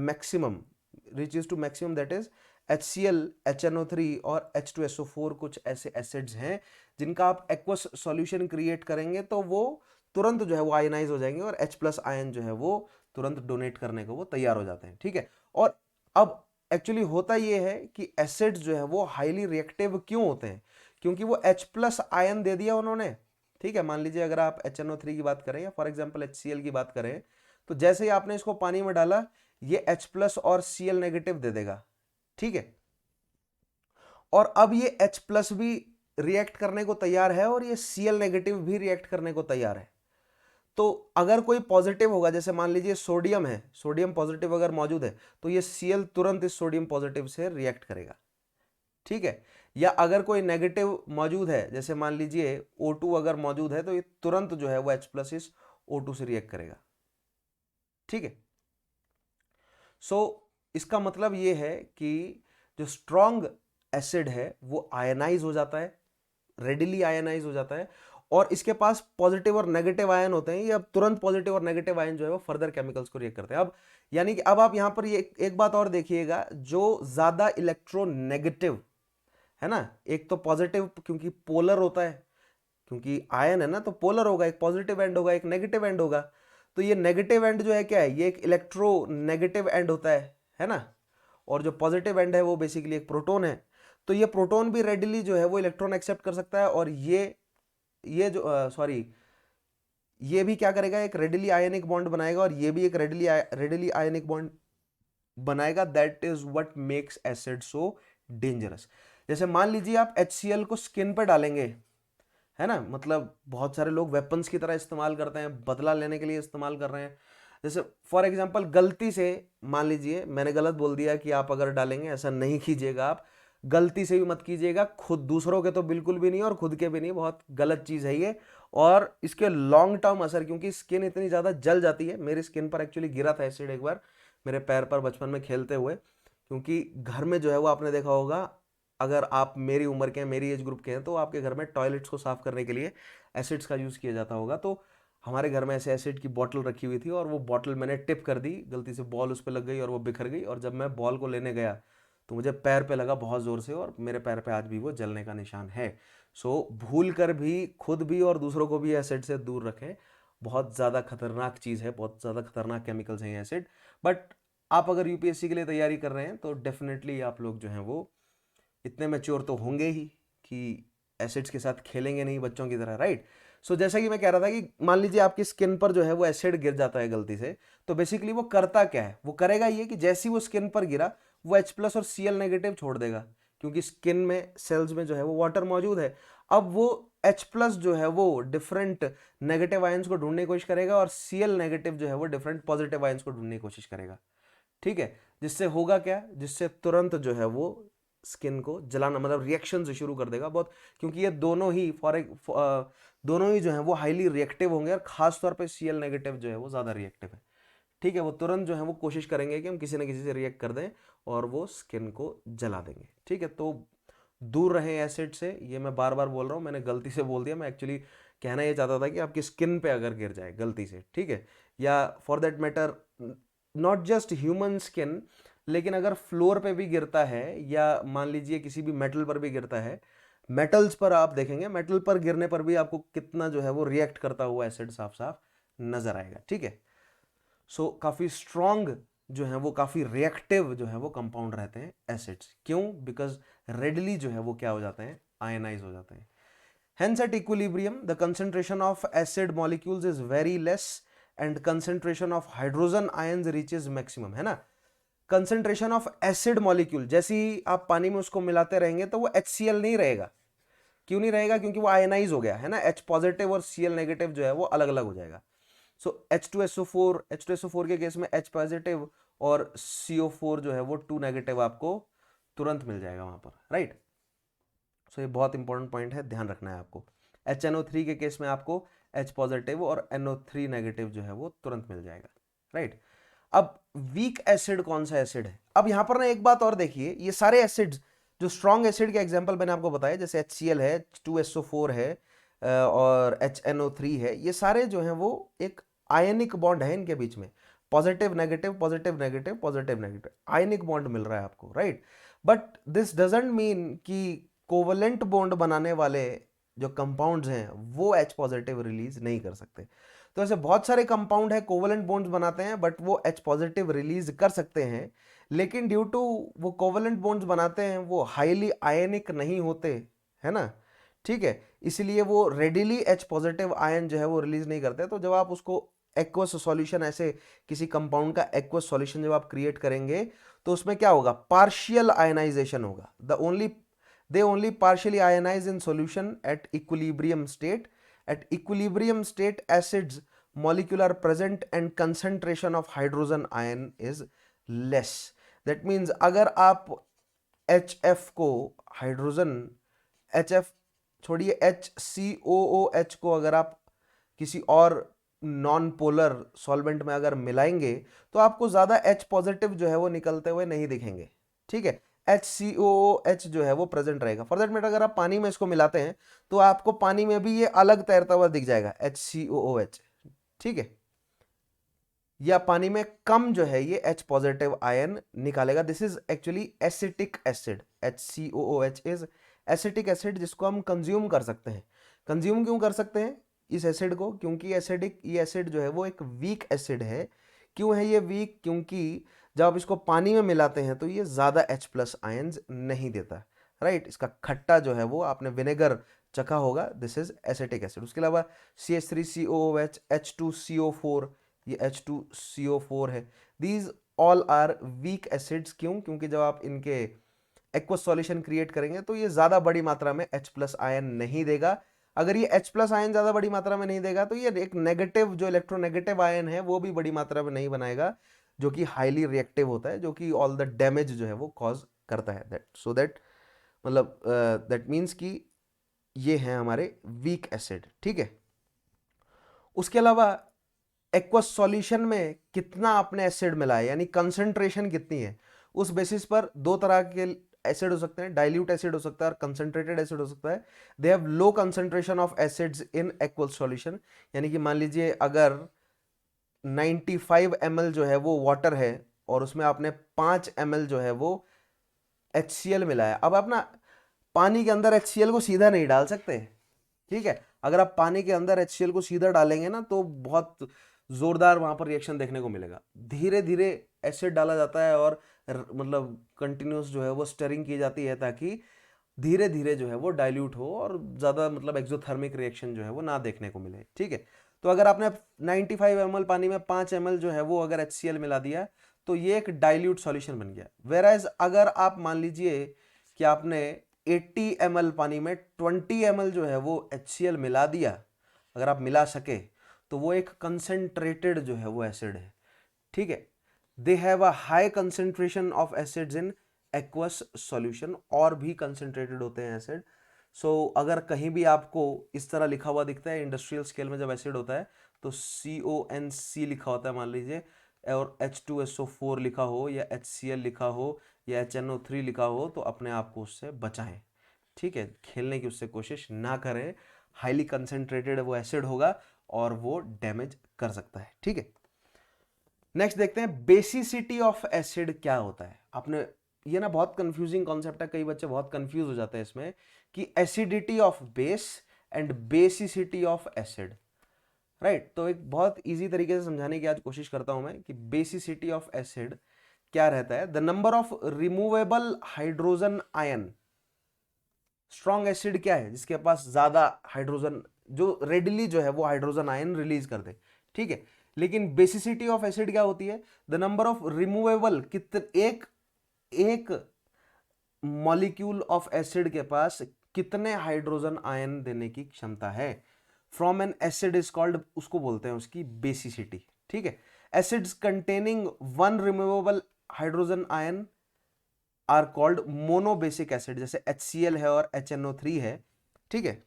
maximum, that is HCl, HNO3 और H2SO4 कुछ ऐसे acids हैं जिनका आप aqueous solution create करेंगे तो वो तुरंत जो है वो आयनाइज हो जाएंगे और H+ आयन जो है वो तुरंत डोनेट करने को वो तैयार हो जाते हैं, ठीक है। और अब एक्चुअली होता ये है कि एसिड्स जो है वो हाईली रिएक्टिव क्यों होते हैं, क्योंकि वो H+ आयन दे दिया उन्होंने, ठीक है। मान लीजिए अगर आप HNO3 की बात करें या फॉर एग्जांपल HCl की बात करें, तो जैसे ही आपने इसको पानी में डाला ये H+ और Cl नेगेटिव दे देगा, ठीक है। और अब ये H+ भी रिएक्ट करने को तैयार है और ये Cl नेगेटिव भी रिएक्ट करने को तैयार है। तो अगर कोई पॉजिटिव होगा, जैसे मान लीजिए सोडियम है, सोडियम पॉजिटिव अगर मौजूद है तो ये Cl तुरंत इस सोडियम पॉजिटिव से रिएक्ट करेगा, ठीक है। या अगर कोई नेगेटिव मौजूद है, जैसे मान लीजिए O2 अगर मौजूद है तो ये तुरंत जो है वो H+ इस O2 से रिएक्ट करेगा, ठीक है। सो इसका मतलब ये है कि जो स्ट्रॉन्ग एसिड है वो आयनाइज हो जाता है, रेडिली आयनाइज हो जाता है और इसके पास पॉजिटिव और नेगेटिव आयन होते हैं। ये अब तुरंत पॉजिटिव और नेगेटिव आयन जो है वो फर्दर केमिकल्स को रिएक्ट करते हैं। अब यानी कि अब आप यहां पर ये एक बात और देखिएगा, जो ज्यादा इलेक्ट्रोनेगेटिव है ना, एक तो पॉजिटिव क्योंकि पोलर होता है, क्योंकि आयन है ना तो पोलर होगा, एक पॉजिटिव एंड होगा एक नेगेटिव एंड होगा। तो ये नेगेटिव एंड जो है क्या है, ये एक इलेक्ट्रोनेगेटिव एंड होता है ना। और जो पॉजिटिव एंड है वो बेसिकली एक प्रोटॉन है। तो ये प्रोटॉन भी रेडिली जो है वो इलेक्ट्रॉन एक्सेप्ट कर सकता है और ये जो सॉरी ये भी क्या करेगा, एक रेडिली आयनिक बॉन्ड बनाएगा और ये भी एक रेडिली आयनिक बॉन्ड बनाएगा। That is what makes acid so dangerous. जैसे मान लीजिए आप HCl को स्किन पर डालेंगे, है ना, मतलब बहुत सारे लोग वेपन्स की तरह इस्तेमाल करते हैं, बदला लेने के लिए इस्तेमाल कर रहे हैं। जैसे फॉर एग्जांपल गलती से मान लीजिए मैंने गलत बोल दिया कि आप अगर डालेंगे, ऐसा नहीं कीजिएगा, आप गलती से भी मत कीजिएगा, खुद दूसरों के तो बिल्कुल भी नहीं और खुद के भी नहीं, बहुत गलत चीज़ है ये। और इसके लॉन्ग टर्म असर, क्योंकि स्किन इतनी ज़्यादा जल जाती है, मेरी स्किन पर एक्चुअली गिरा था एसिड एक बार मेरे पैर पर बचपन में खेलते हुए, क्योंकि घर में जो है वो आपने देखा होगा, अगर आप मेरी उम्र के हैं, मेरी एज ग्रुप के हैं, तो आपके घर में टॉयलेट्स को साफ करने के लिए एसिड्स का यूज़ किया जाता होगा। तो हमारे घर में ऐसे एसिड की बॉटल रखी हुई थी और वो बॉटल मैंने टिप कर दी, गलती से बॉल उस पर लग गई और वो बिखर गई। और जब मैं बॉल को लेने गया तो मुझे पैर पे लगा बहुत ज़ोर से और मेरे पैर पे आज भी वो जलने का निशान है। सो भूल कर भी खुद भी और दूसरों को भी एसिड से दूर रखें। बहुत ज़्यादा खतरनाक चीज़ है, बहुत ज़्यादा खतरनाक केमिकल्स हैं ये एसिड। बट आप अगर यूपीएससी के लिए तैयारी कर रहे हैं तो डेफिनेटली आप लोग जो हैं वो इतने मैच्योर तो होंगे ही कि एसिड्स के साथ खेलेंगे नहीं बच्चों की तरह, राइट। सो जैसा कि मैं कह रहा था कि मान लीजिए आपकी स्किन पर जो है वो एसिड गिर जाता है गलती से, तो बेसिकली वो करता क्या है, वो करेगा ये कि जैसे ही वो स्किन पर गिरा वो H+ और Cl नेगेटिव छोड़ देगा, क्योंकि स्किन में सेल्स में जो है वो वाटर मौजूद है। अब वो H+ जो है वो डिफरेंट नेगेटिव आयंस को ढूंढने की कोशिश करेगा और Cl नेगेटिव जो है वो डिफरेंट पॉजिटिव आयंस को ढूंढने की कोशिश करेगा, ठीक है। जिससे होगा क्या, जिससे तुरंत जो है वो स्किन को जलाना, मतलब रिएक्शन से शुरू कर देगा बहुत, क्योंकि ये दोनों ही दोनों ही जो है वो हाईली रिएक्टिव होंगे, और खास तौर पे Cl नेगेटिव जो है वो ज़्यादा रिएक्टिव है। ठीक है, वो तुरंत जो है वो कोशिश करेंगे कि हम किसी न किसी से रिएक्ट कर दें और वो स्किन को जला देंगे। ठीक है, तो दूर रहें एसिड से, ये मैं बार बार बोल रहा हूँ, मैंने गलती से बोल दिया, मैं एक्चुअली कहना ये चाहता था कि आपकी स्किन पे अगर गिर जाए गलती से, ठीक है, या for that matter not just human skin, लेकिन अगर फ्लोर पे भी गिरता है या मान लीजिए किसी भी मेटल पर भी गिरता है, मेटल्स पर आप देखेंगे, मेटल पर गिरने पर भी आपको कितना जो है वो रिएक्ट करता हुआ एसिड साफ साफ नजर आएगा। ठीक है, सो काफ़ी स्ट्रॉन्ग जो है वो, काफ़ी रिएक्टिव जो है वो कंपाउंड रहते हैं एसिड्स। क्यों? बिकॉज रेडली जो है वो क्या हो जाते हैं, आयनाइज हो जाते हैं। Hence at equilibrium the concentration of acid molecules is very less and concentration of hydrogen ions reaches maximum, है ना। concentration of acid molecule, जैसे ही आप पानी में उसको मिलाते रहेंगे तो वो HCl नहीं रहेगा। क्यों नहीं रहेगा? क्योंकि वो आयनाइज हो गया है ना, H पॉजिटिव और Cl नेगेटिव जो है वो अलग अलग हो जाएगा। सो H2SO4 के केस में H पॉजिटिव और CO4 जो है वो 2 नेगेटिव आपको तुरंत मिल जाएगा वहां पर, राइट। सो ये बहुत इंपॉर्टेंट पॉइंट है, ध्यान रखना है आपको। HNO3 के केस में आपको H पॉजिटिव और NO3 नेगेटिव जो है वो तुरंत मिल जाएगा, राइट। अब वीक एसिड कौन सा एसिड है? अब यहां पर ना एक बात और देखिए, ये सारे एसिड्स जो स्ट्रॉन्ग एसिड के एग्जांपल मैंने आपको बताया, जैसे HCl है, H2SO4 है और HNO3 है, ये सारे जो हैं वो एक आयनिक बॉन्ड है इनके बीच में, positive negative positive negative positive negative, ionic bond मिल रहा है आपको, right. But this doesn't mean कि कोवलेंट बॉन्ड बनाने वाले जो कंपाउंड्स हैं वो H पॉजिटिव रिलीज नहीं कर सकते। तो ऐसे बहुत सारे कंपाउंड है कोवलेंट बॉन्ड्स बनाते हैं बट वो H पॉजिटिव रिलीज कर सकते हैं, लेकिन ड्यू टू वो कोवलेंट बॉन्ड्स बनाते हैं वो हाईली आयनिक नहीं होते, है ना। ठीक है, इसलिए वो रेडिली H पॉजिटिव आयन जो है वो रिलीज नहीं करते। तो जब आप उसको एक्वस सॉल्यूशन, ऐसे किसी कंपाउंड का एक्वस सॉल्यूशन जब आप क्रिएट करेंगे तो उसमें क्या होगा, पार्शियल आयनाइजेशन होगा। they only partially ionize in solution at equilibrium state. At equilibrium state acids molecule are present and concentration of hydrogen ion is less. That means अगर आप HF को हाइड्रोजन, HF छोड़िए, HCOOH को अगर आप किसी और नॉन पोलर सॉल्वेंट में अगर मिलाएंगे तो आपको ज्यादा H पॉजिटिव जो है वो निकलते हुए नहीं दिखेंगे। ठीक है, HCOOH जो है वो प्रेजेंट रहेगा। फॉर दैट मैटर अगर आप पानी में इसको मिलाते हैं तो आपको पानी में भी ये अलग तैरता हुआ दिख जाएगा, HCOOH। ठीक है, या पानी में कम जो है ये H पॉजिटिव आयन निकालेगा। This is actually acetic acid. HCOOH is acetic acid जिसको हम कंज्यूम कर सकते हैं। कंज्यूम क्यों कर सकते हैं इस एसिड को? क्योंकि ये एसिड जो है वो एक वीक एसिड है। क्यों है ये वीक? क्योंकि जब आप इसको पानी में मिलाते हैं तो ये ज़्यादा H+ आयन्स नहीं देता, राइट। इसका खट्टा जो है वो आपने विनेगर चखा होगा, दिस इज एसिटिक एसिड। उसके अलावा CH3COOH, H2CO4, ये H2CO4 है, these all are weak acids. क्यों? क्योंकि जब आप इनके एक्वस सॉल्यूशन क्रिएट करेंगे तो ये ज़्यादा बड़ी मात्रा में H+ आयन नहीं देगा। अगर ये H+ आयन ज़्यादा बड़ी मात्रा में नहीं देगा तो ये एक नेगेटिव, जो इलेक्ट्रोनेगेटिव आयन है वो भी बड़ी मात्रा में नहीं बनाएगा, जो कि हाईली रिएक्टिव होता है, जो कि ऑल द डैमेज जो है वो कॉज करता है। दैट मतलब दैट मीन्स कि ये हैं हमारे वीक एसिड। ठीक है, उसके अलावा एक्वस सॉल्यूशन में कितना आपने एसिड मिलाया, यानी कंसंट्रेशन कितनी है, उस बेसिस पर दो तरह के एसिड हो सकते हैं, डाइल्यूट एसिड हो सकता है और कंसंट्रेटेड एसिड हो सकता है। दे have low concentration of acids in aqueous solution, यानी कि मान लीजिए अगर 95 ml जो है वो वाटर है और उसमें आपने 5 ml जो है वो HCl मिलाया। अब आप ना पानी के अंदर HCl को सीधा नहीं डाल सकते, ठीक है। अगर आप पानी के अंदर HCl को सीधा डालेंगे ना तो बहुत जोरदार वहां पर रिएक्शन देखने को मिलेगा। धीरे धीरे एसिड डाला जाता है और मतलब कंटिन्यूस जो है वो स्टरिंग की जाती है ताकि धीरे धीरे जो है वो डाइल्यूट हो और ज़्यादा मतलब एक्सोथर्मिक रिएक्शन जो है वो ना देखने को मिले। ठीक है, तो अगर आपने 95 ml पानी में 5 ml जो है वो अगर HCl मिला दिया तो ये एक डाइल्यूट सॉल्यूशन बन गया। वेराइज अगर आप मान लीजिए कि आपने 80 ml पानी में 20 ml जो है वो HCl मिला दिया, अगर आप मिला सके तो वो एक कंसेंट्रेटेड जो है वो एसिड है। ठीक है, they have a high concentration of acids in aqueous solution, और भी कंसंट्रेटेड होते हैं एसिड। सो अगर कहीं भी आपको इस तरह लिखा हुआ दिखता है इंडस्ट्रियल स्केल में, जब एसिड होता है तो CONC लिखा होता है मान लीजिए, और H2SO4 लिखा हो या HCl लिखा हो या HNO3 लिखा हो, तो अपने आप को उससे बचाएं, ठीक है, खेलने की उससे कोशिश ना करें। हाईली कंसंट्रेटेड वो एसिड होगा और वो डैमेज कर सकता है, ठीक है। नेक्स्ट देखते हैं बेसिसिटी ऑफ एसिड क्या होता है। आपने ये ना बहुत कंफ्यूजिंग कॉन्सेप्ट है, कई बच्चे बहुत कंफ्यूज हो जाते हैं इसमें कि acidity of base and basicity of acid, right. तो एक बहुत इजी तरीके से समझाने की आज कोशिश करता हूं मैं कि बेसिसिटी ऑफ एसिड क्या रहता है। The number of removable hydrogen ion. Strong acid क्या है? जिसके पास ज्यादा हाइड्रोजन, जो रेडिली जो है वो हाइड्रोजन आयन रिलीज कर दे, ठीक है। लेकिन बेसिसिटी ऑफ एसिड क्या होती है? द नंबर ऑफ रिमूवेबल, कितने एक मॉलिक्यूल ऑफ एसिड के पास कितने हाइड्रोजन आयन देने की क्षमता है from an acid is called, उसको बोलते हैं उसकी बेसिसिटी, ठीक है। Acids containing one removable hydrogen ion are called monobasic acid, जैसे HCl है और HNO3 है, ठीक है।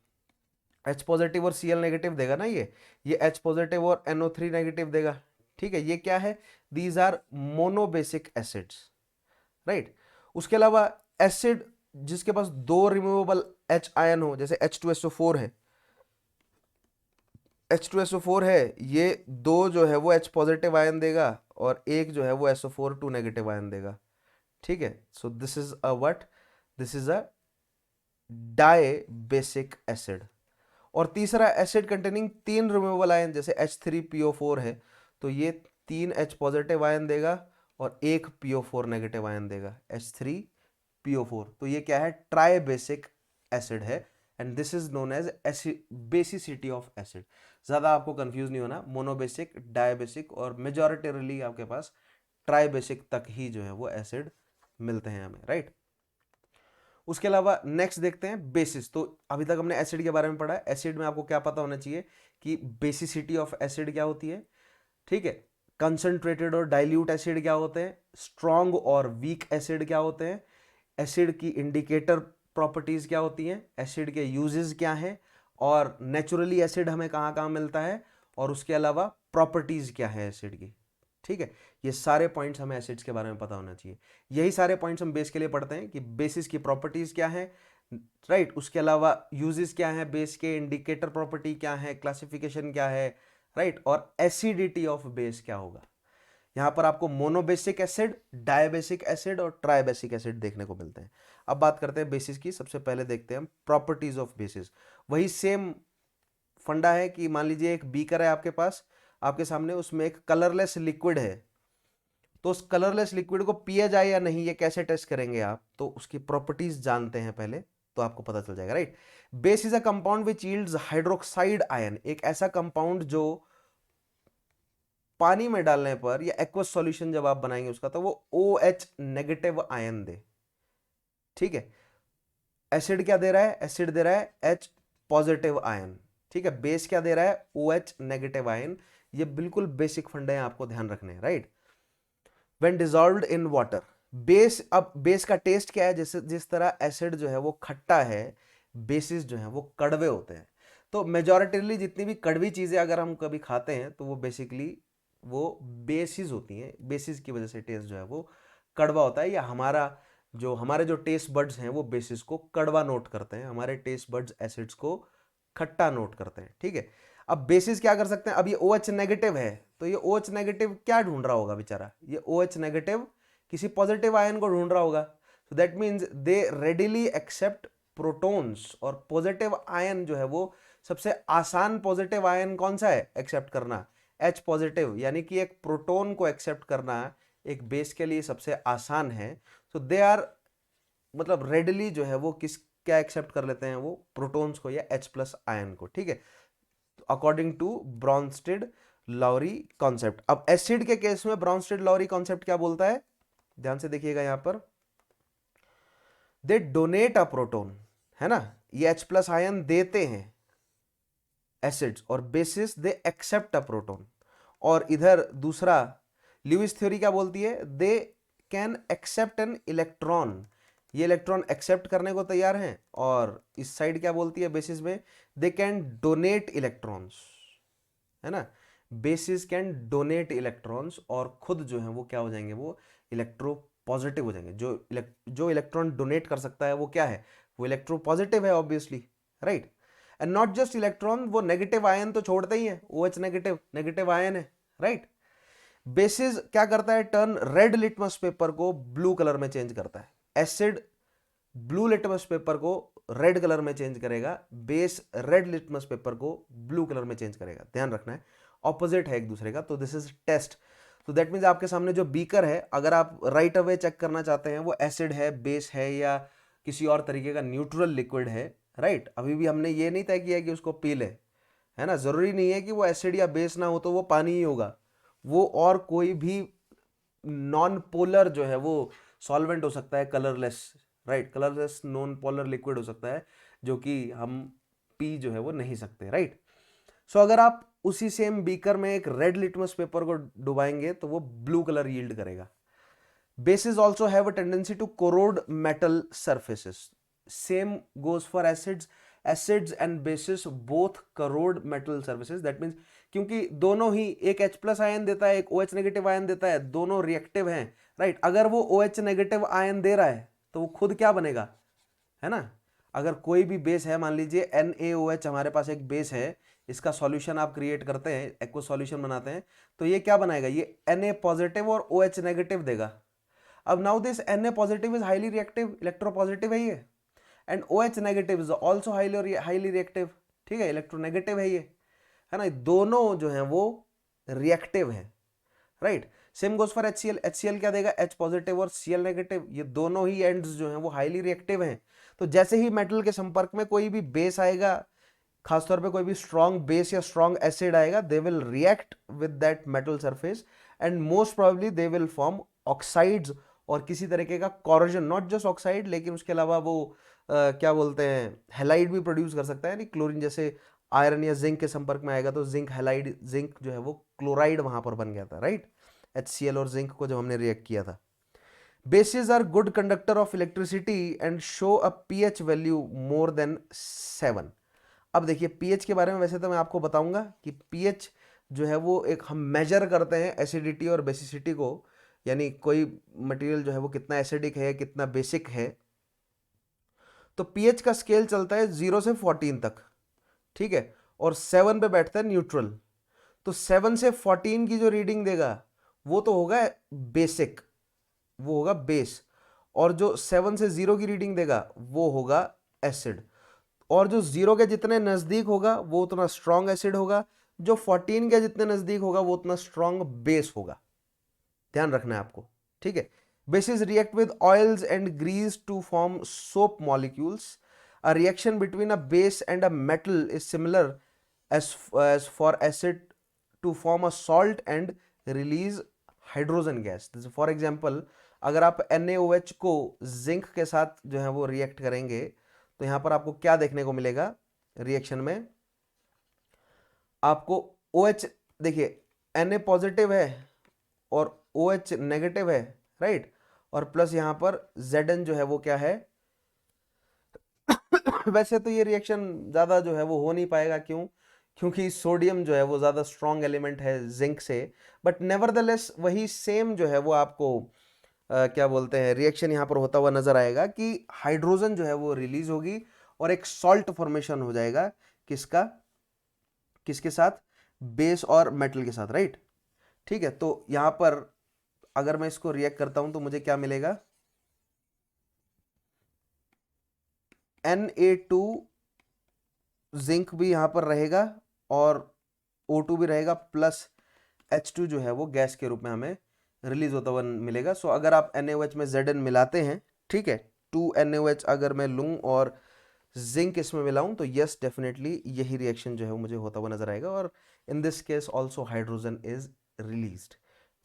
H पॉजिटिव और Cl नेगेटिव देगा ना, ये H पॉजिटिव और NO3 नेगेटिव देगा, ठीक है। ये क्या है? These are monobasic acids, right. उसके अलावा एसिड जिसके पास दो रिमूवेबल H आयन हो, जैसे H2SO4 है, H2SO4 है, ये दो जो है वो H पॉजिटिव आयन देगा और एक जो है वो SO4 2 नेगेटिव आयन देगा, ठीक है। So this is a what, this is a dibasic acid. और तीसरा एसिड कंटेनिंग तीन रिमूवेबल आयन, जैसे H3PO4 है, तो ये तीन H पॉजिटिव आयन देगा और एक PO4 नेगेटिव आयन देगा, H3PO4। तो ये क्या है? ट्राइबेसिक एसिड है and this is known as basicity of acid. ज्यादा आपको कंफ्यूज नहीं होना, मोनोबेसिक, डायबेसिक और मेजॉरिटरली आपके पास ट्राइबेसिक तक ही जो है वो एसिड मिलते हैं हमें, राइट। उसके अलावा नेक्स्ट देखते हैं बेसिस। तो अभी तक हमने एसिड के बारे में पढ़ा है। एसिड में आपको क्या पता होना चाहिए कि बेसिसिटी ऑफ एसिड क्या होती है, ठीक है। कंसंट्रेटेड और डाइल्यूट एसिड क्या होते हैं, स्ट्रॉन्ग और वीक एसिड क्या होते हैं, एसिड की इंडिकेटर प्रॉपर्टीज क्या होती हैं, एसिड के यूजेस क्या हैं, और नेचुरली एसिड हमें कहाँ कहाँ मिलता है, और उसके अलावा प्रॉपर्टीज क्या है एसिड की, ठीक है। ये सारे पॉइंट्स हमें एसिड्स के बारे में पता होना चाहिए। यही सारे पॉइंट्स हम बेस के लिए पढ़ते हैं कि बेसिस की प्रॉपर्टीज क्या है, राइट। उसके अलावा यूजेस क्या है बेस के, इंडिकेटर प्रॉपर्टी क्या है, क्लासिफिकेशन क्या है, राइट, और एसिडिटी ऑफ बेस क्या होगा। यहां पर आपको मोनोबेसिक एसिड, डायबेसिक एसिड और ट्राइबेसिक एसिड देखने को मिलते हैं। अब बात करते हैं बेसिस की। सबसे पहले देखते हैं हम प्रॉपर्टीज ऑफ बेसिस। वही सेम फंडा है कि मान लीजिए एक बीकर है आपके पास, आपके सामने, उसमें एक कलरलेस लिक्विड है, तो उस कलरलेस लिक्विड को पिया जाए या नहीं, ये कैसे टेस्ट करेंगे आप? तो उसकी प्रॉपर्टीज जानते हैं पहले, तो आपको पता चल जाएगा, right. Base is a compound which yields hydroxide ion, एक ऐसा कंपाउंड जो पानी में डालने पर या एक्वस सॉल्यूशन जब आप बनाएंगे उसका, तो वो OH नेगेटिव आयन दे, ठीक है। एसिड क्या दे रहा है? एसिड दे रहा है H पॉजिटिव आयन, ठीक है। बेस क्या दे रहा है? OH negative ion. ये बिल्कुल बेसिक फंडे हैं, आपको ध्यान रखने हैं, right. When dissolved in water, base, अब बेस का टेस्ट क्या है? जैसे जिस तरह एसिड जो है वो खट्टा है, बेसिस जो है वो कड़वे होते हैं। तो मेजॉरिटीली जितनी भी कड़वी चीजें अगर हम कभी खाते हैं तो वो बेसिकली वो बेसिस होती हैं, बेसिस की वजह से टेस्ट जो है वो कड़वा होता है, या हमारे जो टेस्ट बड्स हैं वो बेसिस को कड़वा नोट करते हैं, हमारे टेस्ट बड्स एसिड्स को खट्टा नोट करते हैं, ठीक है। अब बेसिस क्या कर सकते हैं? अब ये OH नेगेटिव है, तो ये OH नेगेटिव क्या ढूंढ रहा होगा बेचारा? ये OH नेगेटिव किसी पॉजिटिव आयन को ढूंढ रहा होगा। So that means they readily accept protons, और पॉजिटिव आयन जो है वो सबसे आसान पॉजिटिव आयन कौन सा है एक्सेप्ट करना? H पॉजिटिव, यानी कि एक प्रोटॉन को एक्सेप्ट करना एक बेस के लिए सबसे आसान है। सो दे आर, मतलब रेडिली जो है वो क्या एक्सेप्ट कर लेते हैं? वो प्रोटॉन्स को या H+ आयन को, ठीक है, according to Bronsted Lowry concept. अब एसिड के केस में ब्रॉन्स्टेड लॉरी कॉन्सेप्ट क्या बोलता है? ध्यान से देखिएगा यहां पर, दे डोनेट अ प्रोटोन, है ना, ये H+ आयन देते हैं एसिड्स, और bases they accept a proton. और इधर दूसरा ल्यूइस थ्योरी क्या बोलती है? They can accept an electron, ये इलेक्ट्रॉन एक्सेप्ट करने को तैयार हैं, और इस साइड क्या बोलती है बेसिस में, दे कैन डोनेट इलेक्ट्रॉन्स, है ना, बेसिस कैन डोनेट इलेक्ट्रॉन्स, और खुद जो है वो क्या हो जाएंगे, वो इलेक्ट्रो पॉजिटिव हो जाएंगे। जो इलेक्ट्रॉन डोनेट कर सकता है वो क्या है, वो इलेक्ट्रो पॉजिटिव है obviously, right. And not just electron, वो नेगेटिव आयन तो छोड़ते ही है, OH नेगेटिव, नेगेटिव आयन है, राइट। बेसिस क्या करता है, टर्न रेड लिटमस पेपर को ब्लू कलर में चेंज करता है। एसिड ब्लू लिटमस पेपर को रेड कलर में चेंज करेगा, बेस रेड लिटमस पेपर को ब्लू कलर में चेंज करेगा। ध्यान रखना है, ऑपोजिट है एक दूसरे का। तो दिस इज टेस्ट। तो दैट मीन्स आपके सामने जो बीकर है, अगर आप राइट अवे चेक करना चाहते हैं वो एसिड है, बेस है, या किसी और तरीके का न्यूट्रल लिक्विड है, राइट। अभी भी हमने ये नहीं तय किया कि उसको पी ले, है ना। जरूरी नहीं है कि वो एसिड या बेस ना हो तो वो पानी ही होगा, वो और कोई भी नॉन पोलर जो है वो सॉल्वेंट हो सकता है, colourless, right, colourless non polar liquid हो सकता है, जो कि हम पी जो है वो नहीं सकते, राइट। सो अगर आप उसी सेम बीकर में एक रेड लिटमस पेपर को डुबाएंगे तो वो ब्लू कलर यील्ड करेगा। Bases also have a tendency to corrode metal surfaces. Same goes for acids. Acids and bases both corrode metal surfaces. That means क्योंकि दोनों ही एक H प्लस आयन देता है, एक OH नेगेटिव आयन देता है, दोनों रिएक्टिव हैं, राइट। अगर वो OH नेगेटिव आयन दे रहा है तो वो खुद क्या बनेगा, है ना। अगर कोई भी बेस है, मान लीजिए NaOH हमारे पास एक बेस है, इसका सॉल्यूशन आप क्रिएट करते हैं, एक्व सॉल्यूशन बनाते हैं, तो ये क्या बनाएगा, ये Na पॉजिटिव और OH नेगेटिव देगा। अब now this Na positive is highly reactive, electropositive है ये, and OH negative is also highly reactive, ठीक है, इलेक्ट्रोनेगेटिव है ये, है ना। दोनों जो हैं वो रिएक्टिव है, right. Same goes for HCl। HCl क्या देगा, H पॉजिटिव और Cl नेगेटिव, ये दोनों ही एंड्स जो हैं वो हाईली रिएक्टिव हैं। तो जैसे ही मेटल के संपर्क में कोई भी बेस आएगा, खासतौर पे कोई भी स्ट्रॉन्ग बेस या स्ट्रॉन्ग एसिड आएगा, they will react with that metal surface and most probably they will form oxides और किसी तरीके का कॉरोजन, नॉट जस्ट ऑक्साइड, लेकिन उसके अलावा वो क्या बोलते हैं, हेलाइड भी प्रोड्यूस कर सकता है, यानी क्लोरीन जैसे आयरन या जिंक के संपर्क में आएगा तो जिंक हेलाइड, जिंक जो है वो क्लोराइड वहां पर बन गया था, राइट। HCl और जिंक को जब हमने रिएक्ट किया था। Bases are good conductor of electricity and show a pH value more than 7। अब देखिए pH के बारे में वैसे तो मैं आपको बताऊंगा कि pH जो है वो एक हम मेजर करते हैं एसिडिटी और बेसिसिटी को, यानी कोई मटेरियल जो है वो कितना एसिडिक है, कितना बेसिक है। तो pH का स्केल चलता है 0 से 14 तक, ठीक है, और 7 पे बैठता है न्यूट्रल। तो 7 से 14 की जो रीडिंग देगा वो तो होगा बेसिक, वो होगा बेस, और जो 7 से 0 की रीडिंग देगा वो होगा एसिड, और जो 0 के जितने नजदीक होगा वो उतना स्ट्रॉन्ग एसिड होगा, जो 14 के जितने नजदीक होगा वो उतना स्ट्रॉन्ग बेस होगा। ध्यान रखना है आपको, ठीक है। Bases react with oils and grease to form soap molecules. A reaction between a base and a metal is similar as for acid to form a salt and release hydrogen gas. For example, अगर आप NaOH को zinc के साथ जो है वो react करेंगे तो यहां पर आपको क्या देखने को मिलेगा रिएक्शन में, आपको OH, देखिए Na पॉजिटिव है और OH नेगेटिव है, राइट, और प्लस यहां पर Zn जो है वो क्या है वैसे तो ये रिएक्शन ज्यादा जो है वो हो नहीं पाएगा, क्यों, क्योंकि सोडियम जो है वो ज्यादा स्ट्रॉन्ग एलिमेंट है जिंक से, बट नेवरदलेस वही सेम जो है वो आपको क्या बोलते हैं रिएक्शन यहां पर होता हुआ नजर आएगा कि हाइड्रोजन जो है वो रिलीज होगी और एक सॉल्ट फॉर्मेशन हो जाएगा, किसका, किसके साथ, बेस और मेटल के साथ, राइट। ठीक है, तो यहां पर अगर मैं इसको रिएक्ट करता हूं तो मुझे क्या मिलेगा, Na2 जिंक भी यहां पर रहेगा और O2 भी रहेगा, प्लस H2 जो है वो गैस के रूप में हमें रिलीज होता हुआ मिलेगा। सो अगर आप NaOH में Zn मिलाते हैं, ठीक है, 2NaOH अगर मैं लूं और जिंक इसमें मिलाऊं तो यस डेफिनेटली यही रिएक्शन जो है वो मुझे होता हुआ नजर आएगा, और in this case also hydrogen is released.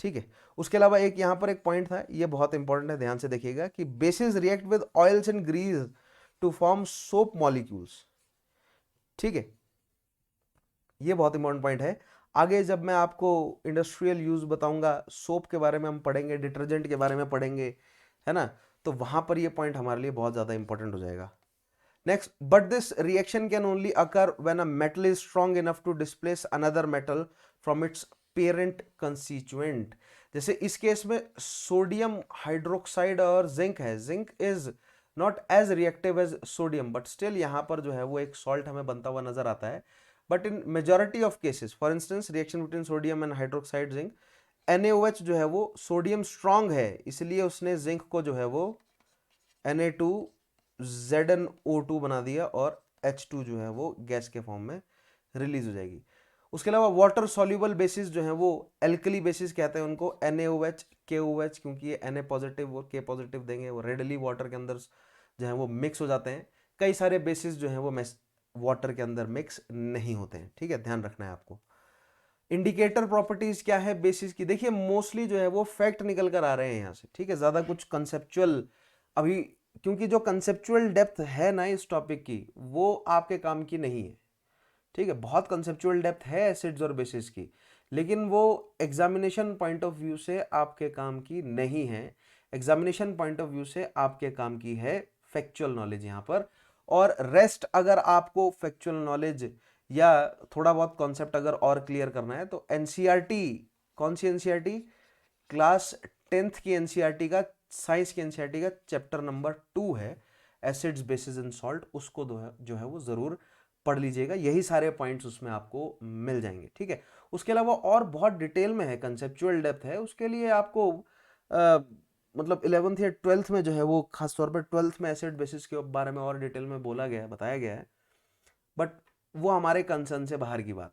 ठीक है, उसके अलावा एक यहां पर एक पॉइंट था, ये बहुत इंपॉर्टेंट है, ध्यान से देखिएगा कि bases react with oils and grease to form soap molecules. ठीक है, ये बहुत इंपॉर्टेंट पॉइंट है। आगे जब मैं आपको इंडस्ट्रियल यूज बताऊंगा, सोप के बारे में हम पढ़ेंगे, डिटर्जेंट के बारे में पढ़ेंगे, है ना, तो वहां पर ये पॉइंट हमारे लिए बहुत ज्यादा इंपॉर्टेंट हो जाएगा। Next, but this reaction can only occur when a metal is strong enough to displace another metal from its parent constituent। जैसे इस केस में सोडियम हाइड्रोक्साइड और जिंक है, zinc is not as reactive as sodium, but still यहां पर जो है वो एक सॉल्ट हमें बनता हुआ नजर आता है। But in majority of cases, for instance reaction between sodium and hydroxide zinc, NaOH जो है वो सोडियम स्ट्रांग है, इसलिए उसने जिंक को जो है वो Na2ZnO2 बना दिया और H2 जो है वो गैस के फॉर्म में रिलीज हो जाएगी। उसके अलावा वाटर सॉल्युबल बेसिस जो है वो एल्कली बेसिस कहते हैं उनको, NaOH KOH, क्योंकि ये Na पॉजिटिव और K पॉजिटिव देंगे, वो रेडली वाटर के अंदर जो है वो मिक्स हो जाते हैं। कई सारे बेसिस जो है वो वाटर के अंदर मिक्स नहीं होते हैं, ठीक है, ध्यान रखना है आपको। इंडिकेटर प्रॉपर्टीज क्या है बेसिस की, देखिए मोस्टली जो है वो फैक्ट निकल कर आ रहे हैं यहाँ से, ठीक है, ज्यादा कुछ कंसेप्चुअल अभी, क्योंकि जो कंसेप्चुअल डेप्थ है ना इस टॉपिक की वो आपके काम की नहीं है, ठीक है, बहुत कंसेप्चुअल डेप्थ है एसिड्स और बेसिस की, लेकिन वो एग्जामिनेशन पॉइंट ऑफ व्यू से आपके काम की नहीं है। एग्जामिनेशन पॉइंट ऑफ व्यू से आपके काम की है फैक्चुअल नॉलेज यहाँ पर, और रेस्ट अगर आपको फैक्चुअल नॉलेज या थोड़ा बहुत कॉन्सेप्ट अगर और क्लियर करना है तो एनसीईआरटी, कौन सी एनसीईआरटी, क्लास 10th की एनसीईआरटी का, साइंस की एनसीईआरटी का चैप्टर नंबर 2 है एसिड्स बेसिस एंड सॉल्ट, उसको जो है वो जरूर पढ़ लीजिएगा, यही सारे पॉइंट्स उसमें आपको मिल जाएंगे, ठीक है। उसके अलावा और बहुत डिटेल में है, कंसेप्चुअल डेप्थ है, उसके लिए आपको मतलब 11th या 12th में जो है वो खासतौर पर 12th में एसिड बेसिस के बारे में और डिटेल में बोला गया है, बताया गया है, बट वो हमारे कंसर्न से बाहर की बात है,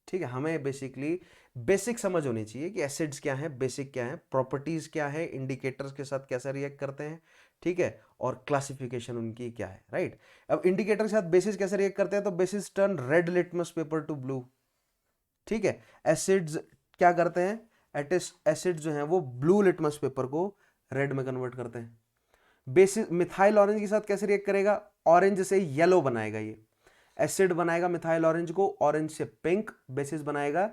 ठीक है। हमें बेसिकली बेसिक समझ होनी चाहिए कि एसिड्स क्या है, बेसिक क्या है, प्रॉपर्टीज क्या है, इंडिकेटर्स के साथ कैसा रिएक्ट करते हैं, ठीक है, और क्लासिफिकेशन उनकी क्या है, राइट। अब इंडिकेटर के साथ बेसिस कैसे रिएक्ट करते हैं, तो basis turn red litmus paper two blue, ठीक है। एसिड्स क्या करते हैं, एसिड जो है वो ब्लू लिटमस पेपर को रेड में कन्वर्ट करते हैं। बेसिस मिथाइल ऑरेंज के साथ कैसे रिएक्ट करेगा, ऑरेंज से येलो बनाएगा, ये एसिड बनाएगा मिथाइल ऑरेंज को, ऑरेंज से पिंक, बेसिस बनाएगा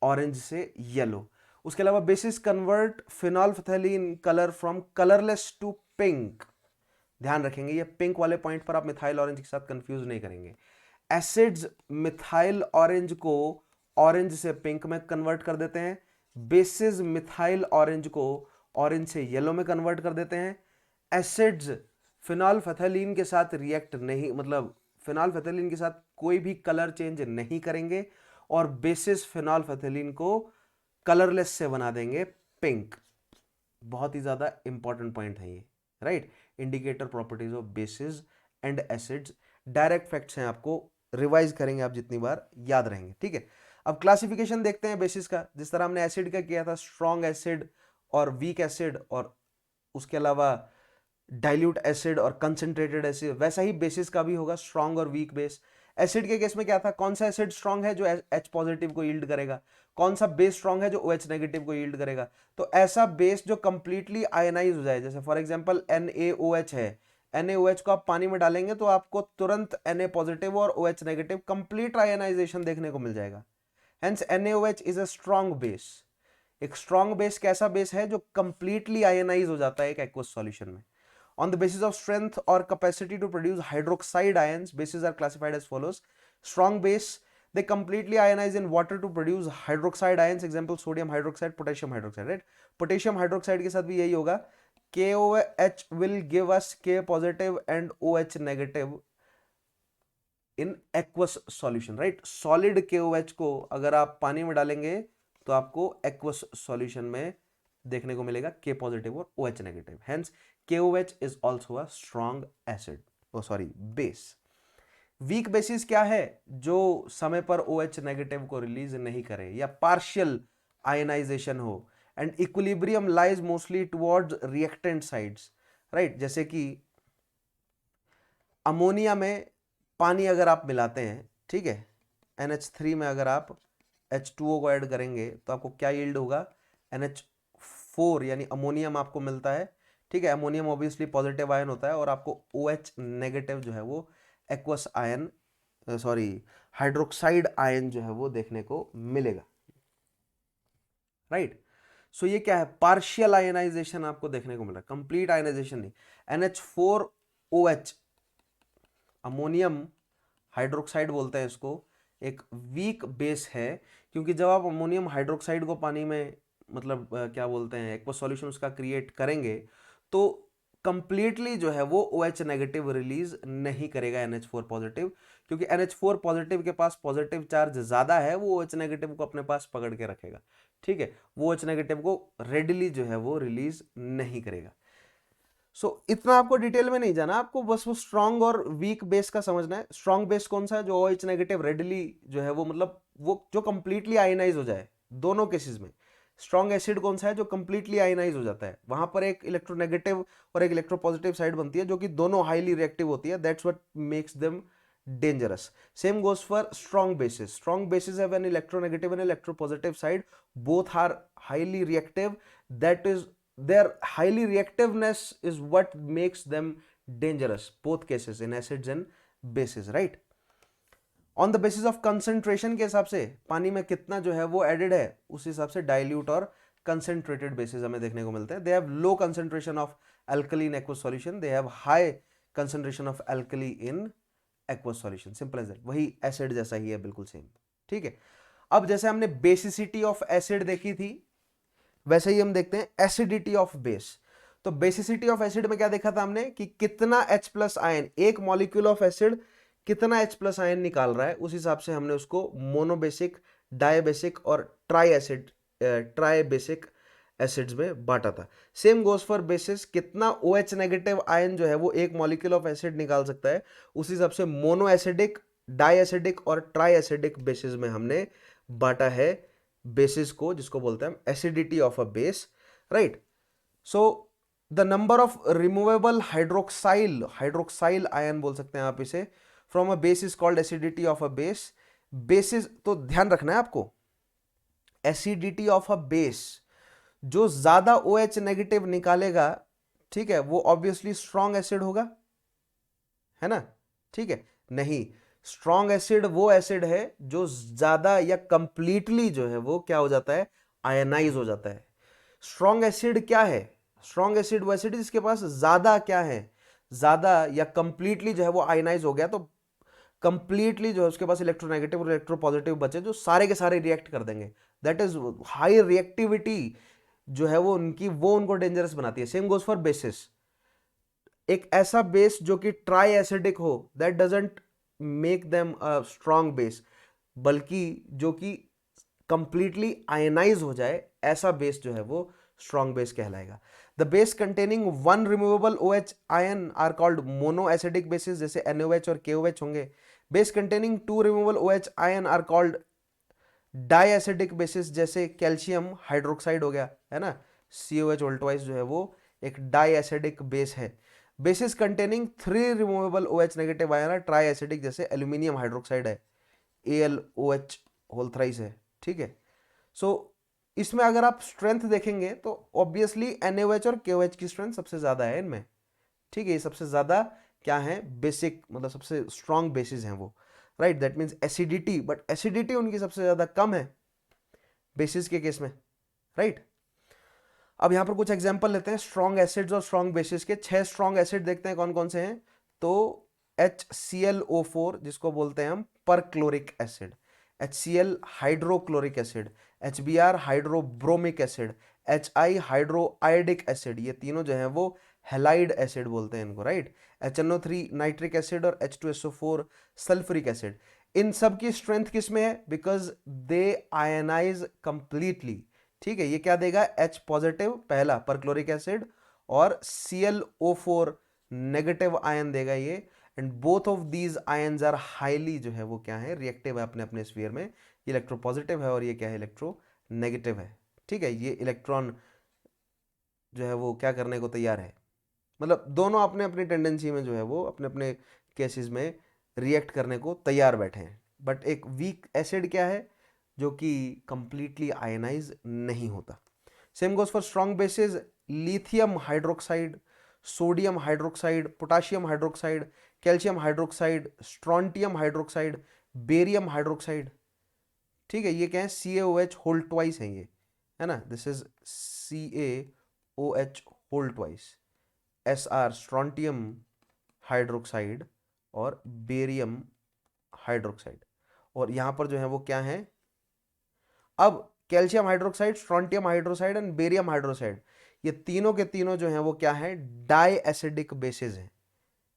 ऑरेंज से येलो। उसके अलावा bases convert phenolphthalein colour from colourless to pink, ध्यान रखेंगे ये पिंक वाले पॉइंट पर आप मिथाइल ऑरेंज के साथ कंफ्यूज नहीं करेंगे। एसिड्स मिथाइल ऑरेंज को ऑरेंज से पिंक में कन्वर्ट कर देते हैं, बेसिस मिथाइल ऑरेंज को ऑरेंज से येलो में कन्वर्ट कर देते हैं। एसिड्स फिनोल्फथैलीन के साथ रिएक्ट नहीं, मतलब फिनोल्फथैलीन के साथ कोई भी कलर चेंज नहीं करेंगे, और बेसिस फिनोल्फथैलीन को कलरलेस से बना देंगे पिंक। बहुत ही ज्यादा इंपॉर्टेंट पॉइंट है ये, right. Indicator properties of basis and acids, direct facts हैं, आपको रिवाइज करेंगे आप जितनी बार याद रहेंगे, ठीक है। अब क्लासिफिकेशन देखते हैं बेसिस का, जिस तरह हमने एसिड का किया था, स्ट्रॉन्ग एसिड और वीक एसिड, और उसके अलावा डाइल्यूट एसिड और कंसंट्रेटेड एसिड, वैसा ही बेसिस का भी होगा, स्ट्रॉन्ग और वीक बेस। एसिड के केस में क्या था, कौन सा एसिड स्ट्रॉन्ग है जो एच पॉजिटिव को यील्ड करेगा, कौन सा बेस स्ट्रॉन्ग है जो OH नेगेटिव को यील्ड करेगा। तो ऐसा बेस जो कंप्लीटली आयनाइज हो जाए, जैसे फॉर एग्जांपल NaOH है, NaOH को आप पानी में डालेंगे तो आपको तुरंत Na पॉजिटिव और OH नेगेटिव कंप्लीट आयनाइजेशन देखने को मिल जाएगा। Hence NaOH is a strong base. एक स्ट्रॉन्ग बेस कैसा बेस है जो कंप्लीटली आयनाइज हो जाता है एक एक्वस सॉल्यूशन में। On the basis of strength or capacity to produce hydroxide ions, bases are classified as follows. Strong base, they completely ionize in water to produce hydroxide ions, example sodium hydroxide, potassium hydroxide, right? Potassium hydroxide के साथ भी यही होगा, KOH will give us K positive and OH negative in aqueous solution, right? Solid KOH को अगर आप पानी में डालेंगे तो आपको aqueous solution में देखने को मिलेगा K पॉजिटिव और OH negative. Hence KOH is also a strong acid, oh sorry, base. Weak bases क्या है, जो समय पर OH नेगेटिव को रिलीज नहीं करे या पार्शियल आयनाइजेशन हो, and equilibrium lies mostly towards reactant sides, right. जैसे कि अमोनिया में पानी अगर आप मिलाते हैं, ठीक है, NH3 में अगर आप H2O को ऐड करेंगे तो आपको क्या यील्ड होगा, NH4 यानी अमोनियम आपको मिलता है, ठीक है। अमोनियम ऑब्वियसली पॉजिटिव आयन होता है और आपको OH नेगेटिव जो है वो aqueous ion, sorry hydroxide ion जो है वो देखने को मिलेगा, राइट। सो ये क्या है, पार्शियल आयनाइजेशन आपको देखने को मिल रहा है, कंप्लीट आयनाइजेशन नहीं। NH4OH अमोनियम हाइड्रोक्साइड बोलते हैं इसको, एक वीक बेस है, क्योंकि जब आप अमोनियम हाइड्रोक्साइड को पानी में मतलब क्या बोलते हैं एक्वा सॉल्यूशन उसका क्रिएट करेंगे तो कंप्लीटली जो है वो OH नेगेटिव रिलीज नहीं करेगा NH4 पॉजिटिव, क्योंकि NH4 पॉजिटिव के पास पॉजिटिव चार्ज ज्यादा है, वो OH नेगेटिव को अपने पास पकड़ के रखेगा, ठीक है, वो OH नेगेटिव को रेडली जो है वो रिलीज नहीं करेगा। इतना आपको डिटेल में नहीं जाना, आपको बस वो स्ट्रॉन्ग और वीक बेस का समझना है। स्ट्रॉन्ग बेस कौन सा है, जो OH नेगेटिव रेडली जो है वो मतलब वो जो कंप्लीटली आयनाइज हो जाए, दोनों केसेस में। स्ट्रॉन्ग एसिड कौन सा है, जो कंप्लीटली आयनाइज हो जाता है, वहां पर एक इलेक्ट्रोनेगेटिव और एक इलेक्ट्रोपॉजिटिव साइड बनती है जो कि दोनों हाईली रिएक्टिव होती है, that's what makes them dangerous. Same goes for strong bases. Strong bases have an electronegative and electropositive side, both are highly reactive, that is their highly reactiveness is what makes them dangerous, both cases in acids and bases, right। on the basis of concentration के हिसाब से पानी में कितना जो है वो added है, उस हिसाब से डाइल्यूट और कंसेंट्रेटेड बेसिस हमें देखने को मिलते हैं। They have low concentration of alkali in aqueous solution, they have high concentration of alkali in aqueous solution, simple as that, वही एसिड जैसा ही है, बिल्कुल सेम, ठीक है। अब जैसे हमने बेसिसिटी ऑफ एसिड देखी थी, वैसे ही हम देखते हैं एसिडिटी ऑफ बेस। तो बेसिसिटी ऑफ एसिड में क्या देखा था हमने कि कितना H प्लस आयन, एक मॉलिक्यूल ऑफ एसिड कितना H प्लस आयन निकाल रहा है, उस हिसाब से हमने उसको मोनोबेसिक, डायबेसिक और ट्राई बेसिक एसिड्स में बांटा था। सेम गोज फॉर बेसिस, कितना OH नेगेटिव आयन जो है वो एक मॉलिक्यूल ऑफ एसिड निकाल सकता है, उस हिसाब से मोनो एसिडिक, डाई एसिडिक और ट्राई एसिडिक बेसिस में हमने बांटा है बेसिस को, जिसको बोलते हैं acidity of a base, right. So the number of removable hydroxyl ion बोल सकते हैं आप इसे, from a base is called acidity of a base. Basis तो ध्यान रखना है आपको, एसिडिटी ऑफ अ बेस, जो ज्यादा OH नेगेटिव निकालेगा, ठीक है, वो ऑब्वियसली स्ट्रॉन्ग एसिड होगा, है ना, ठीक है। नहीं, स्ट्रॉन्ग एसिड वो एसिड है जो ज्यादा या कंप्लीटली जो है वो क्या हो जाता है, आयनाइज हो जाता है। स्ट्रॉन्ग एसिड क्या है, स्ट्रॉन्ग एसिड वो एसिड जिसके पास ज्यादा क्या है, ज्यादा या कंप्लीटली जो है वो आयनाइज हो गया, तो कंप्लीटली जो है उसके पास इलेक्ट्रोनेगेटिव और इलेक्ट्रोपॉजिटिव बचे जो सारे के सारे रिएक्ट कर देंगे, दैट इज हाई रिएक्टिविटी जो है वो उनकी, वो उनको डेंजरस बनाती है। सेम गोज फॉर बेसिस, एक ऐसा बेस जो कि ट्राई एसिडिक हो, that doesn't make them a strong base, बल्कि जो कि कंप्लीटली आयनाइज हो जाए, ऐसा बेस जो है वो स्ट्रॉन्ग बेस कहलाएगा। The base containing one removable OH ion are called mono acidic bases, जैसे NaOH और KOH होंगे। Base containing two removable OH ion are called di acidic bases, जैसे कैल्शियम हाइड्रोक्साइड हो गया, है ना, COH वोल्टवाइज जो है वो एक डाई एसिडिक बेस है। Basis containing three removable OH negative ion है ट्राई एसिडिक, जैसे एल्यूमिनियम हाइड्रोक्साइड है, AlOH होल थ्राइस है, ठीक है। सो इसमें अगर आप स्ट्रेंथ देखेंगे तो ऑब्वियसली NaOH और KOH की स्ट्रेंथ सबसे ज्यादा है इनमें, ठीक है, ये सबसे ज्यादा क्या है, बेसिक मतलब सबसे स्ट्रॉन्ग बेसिस हैं वो, right. That means acidity, but acidity उनकी सबसे ज्यादा कम है बेसिस के केस में, राइट। अब यहां पर कुछ एग्जांपल लेते हैं स्ट्रॉन्ग एसिड्स और स्ट्रॉन्ग बेसिस के। 6 स्ट्रॉन्ग एसिड देखते हैं कौन कौन से हैं। तो HClO4 जिसको बोलते हैं हम perchloric acid, HCl hydrochloric acid, HBr hydrobromic acid, HI hydroiodic acid, ये तीनों जो हैं वो हेलाइड एसिड बोलते हैं इनको, राइट। HNO3 नाइट्रिक एसिड और H2SO4 सल्फ्यूरिक एसिड। इन सब की स्ट्रेंथ किस में है, बिकॉज दे आयनाइज कंप्लीटली, ठीक है। ये क्या देगा, H पॉजिटिव पहला परक्लोरिक एसिड और ClO4 नेगेटिव आयन देगा ये, and both of these ions are highly जो है वो क्या है, रिएक्टिव है अपने अपने स्फीयर में। ये इलेक्ट्रो पॉजिटिव है और ये क्या है, इलेक्ट्रो नेगेटिव है, ठीक है। ये इलेक्ट्रॉन जो है वो क्या करने को तैयार है, मतलब दोनों अपने अपनी टेंडेंसी में जो है वो अपने अपने केसेस में रिएक्ट करने को तैयार बैठे हैं। बट एक वीक एसिड क्या है, जो कि कंप्लीटली आयनाइज नहीं होता। Same goes for strong basis, lithium hydroxide, sodium hydroxide, potassium hydroxide, calcium hydroxide, strontium hydroxide, barium hydroxide, ठीक है, ये क्या है, CaOH होल ट्वाइस है ये, है ना, this is CaOH whole twice, Sr strontium hydroxide और बेरियम हाइड्रोक्साइड, और यहां पर जो है वो क्या है, अब calcium hydroxide, strontium hydroxide and barium hydroxide, ये तीनों के तीनों जो हैं वो क्या है, डाई एसिडिक बेसिस हैं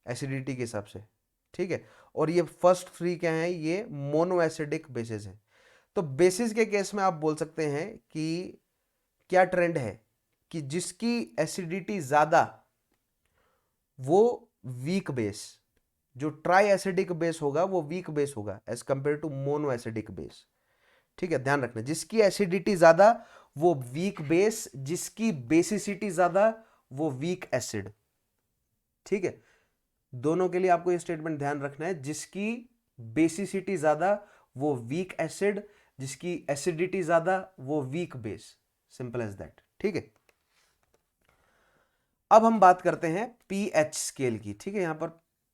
एसिडिटी के हिसाब से, ठीक है, और ये फर्स्ट थ्री क्या है, ये मोनो एसिडिक बेसिस हैं। तो बेसिस के केस में आप बोल सकते हैं कि क्या ट्रेंड है कि जिसकी एसिडिटी ज्यादा वो वीक बेस, जो ट्राई एसिडिक बेस होगा वो वीक बेस होगा as compare to mono acidic base, ठीक है, ध्यान रखना, जिसकी एसिडिटी ज्यादा वो वीक बेस, जिसकी बेसिसिटी ज्यादा वो वीक एसिड, ठीक है, दोनों के लिए आपको ये स्टेटमेंट ध्यान रखना है, जिसकी बेसिसिटी ज्यादा वो वीक एसिड, जिसकी एसिडिटी ज्यादा वो weak base, simple as that, ठीक है। अब हम बात करते हैं पीएच स्केल की, ठीक है, यहां पर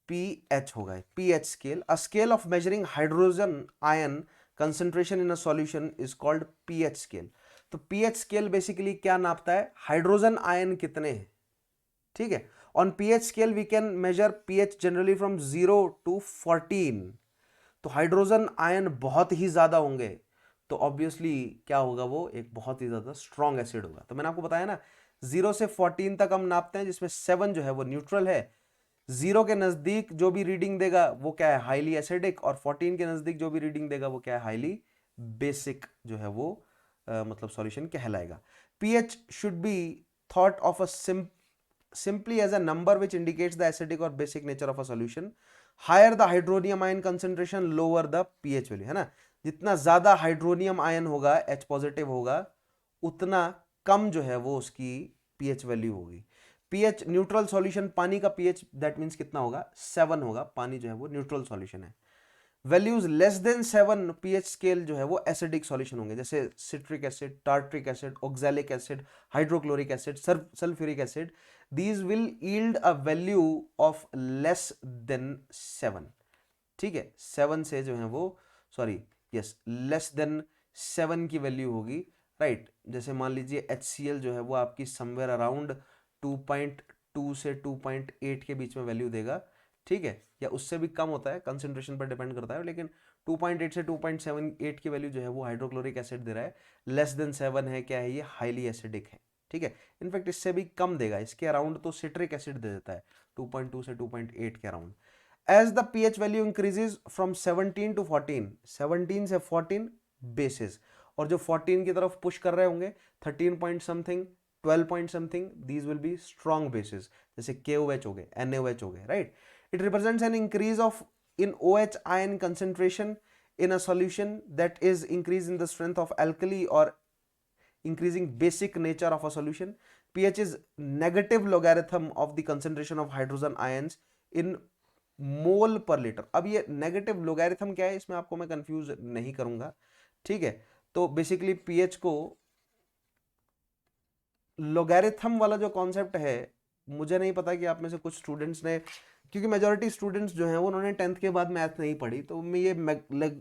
पीएच होगा, pH scale, a scale of measuring hydrogen ion concentration in a solution is called pH scale. तो पीएच स्केल बेसिकली क्या नापता है, हाइड्रोजन आयन कितने हैं, ठीक है। On pH scale we can measure pH generally from 0 to 14। तो hydrogen ion बहुत ही ज्यादा होंगे तो ऑब्वियसली क्या होगा, वो एक बहुत ही ज्यादा स्ट्रॉन्ग एसिड होगा। तो मैंने आपको बताया ना 0 से 14 तक हम नापते हैं, जिसमें 7 जो है वो न्यूट्रल है, 0 के नजदीक जो भी रीडिंग देगा वो क्या है, हाईली एसिडिक, और 14 के नजदीक जो भी रीडिंग देगा वो क्या है, हाईली बेसिक जो है वो मतलब सॉल्यूशन कहलाएगा। PH should be thought of a simply as a number which indicates the acidic or basic nature of a solution. Higher the hydronium ion concentration, lower the pH value, है ना, जितना ज्यादा hydronium ion होगा, H positive होगा, उतना कम जो है वो उसकी pH वैल्यू होगी। pH न्यूट्रल सॉल्यूशन, पानी का pH दैट मींस कितना होगा, 7 होगा, पानी जो है वो न्यूट्रल सॉल्यूशन है। Values less than 7 pH scale जो है वो एसिडिक सॉल्यूशन होंगे, जैसे citric acid, tartaric acid, oxalic acid, hydrochloric acid, sulphuric acid, these will yield a value of less than 7, ठीक है, 7 से जो है वो सॉरी यस लेस देन 7 की वैल्यू होगी, राइट। जैसे मान लीजिए HCl जो है वो आपकी समवेयर अराउंड 2.2 से 2.8 के बीच में वैल्यू देगा, ठीक है, या उससे भी कम होता है, कंसंट्रेशन पर डिपेंड करता है, लेकिन 2.8 से 2.78 की वैल्यू जो है वो हाइड्रोक्लोरिक एसिड दे रहा है, लेस देन 7 है, क्या है, ये हाईली एसिडिक है, ठीक है, इनफैक्ट इससे भी कम देगा, इसके अराउंड तो सिट्रिक एसिड दे देता है 2.2 से 2.8 के अराउंड। As the pH value increases from 17 to 14, 17 से 14 बेसिस, और जो 14 की तरफ पुश कर रहे होंगे 13 point something, 12 point something, these will be strong bases, जैसे KOH हो गए, NaOH हो गए, right. It represents an increase of in OH ion concentration in a solution that is increase in the strength of alkali or increasing basic nature of a solution. pH is negative logarithm of the concentration of hydrogen ions in मोल पर litre. अब ये negative logarithm क्या है, इसमें आपको मैं confuse नहीं करूंगा, ठीक है। तो बेसिकली पीएच को लोगैरिथम वाला जो कॉन्सेप्ट है, मुझे नहीं पता कि आप में से कुछ स्टूडेंट्स ने, क्योंकि मेजॉरिटी स्टूडेंट्स जो हैं वो उन्होंने 10th के बाद मैथ नहीं पढ़ी, तो मैं ये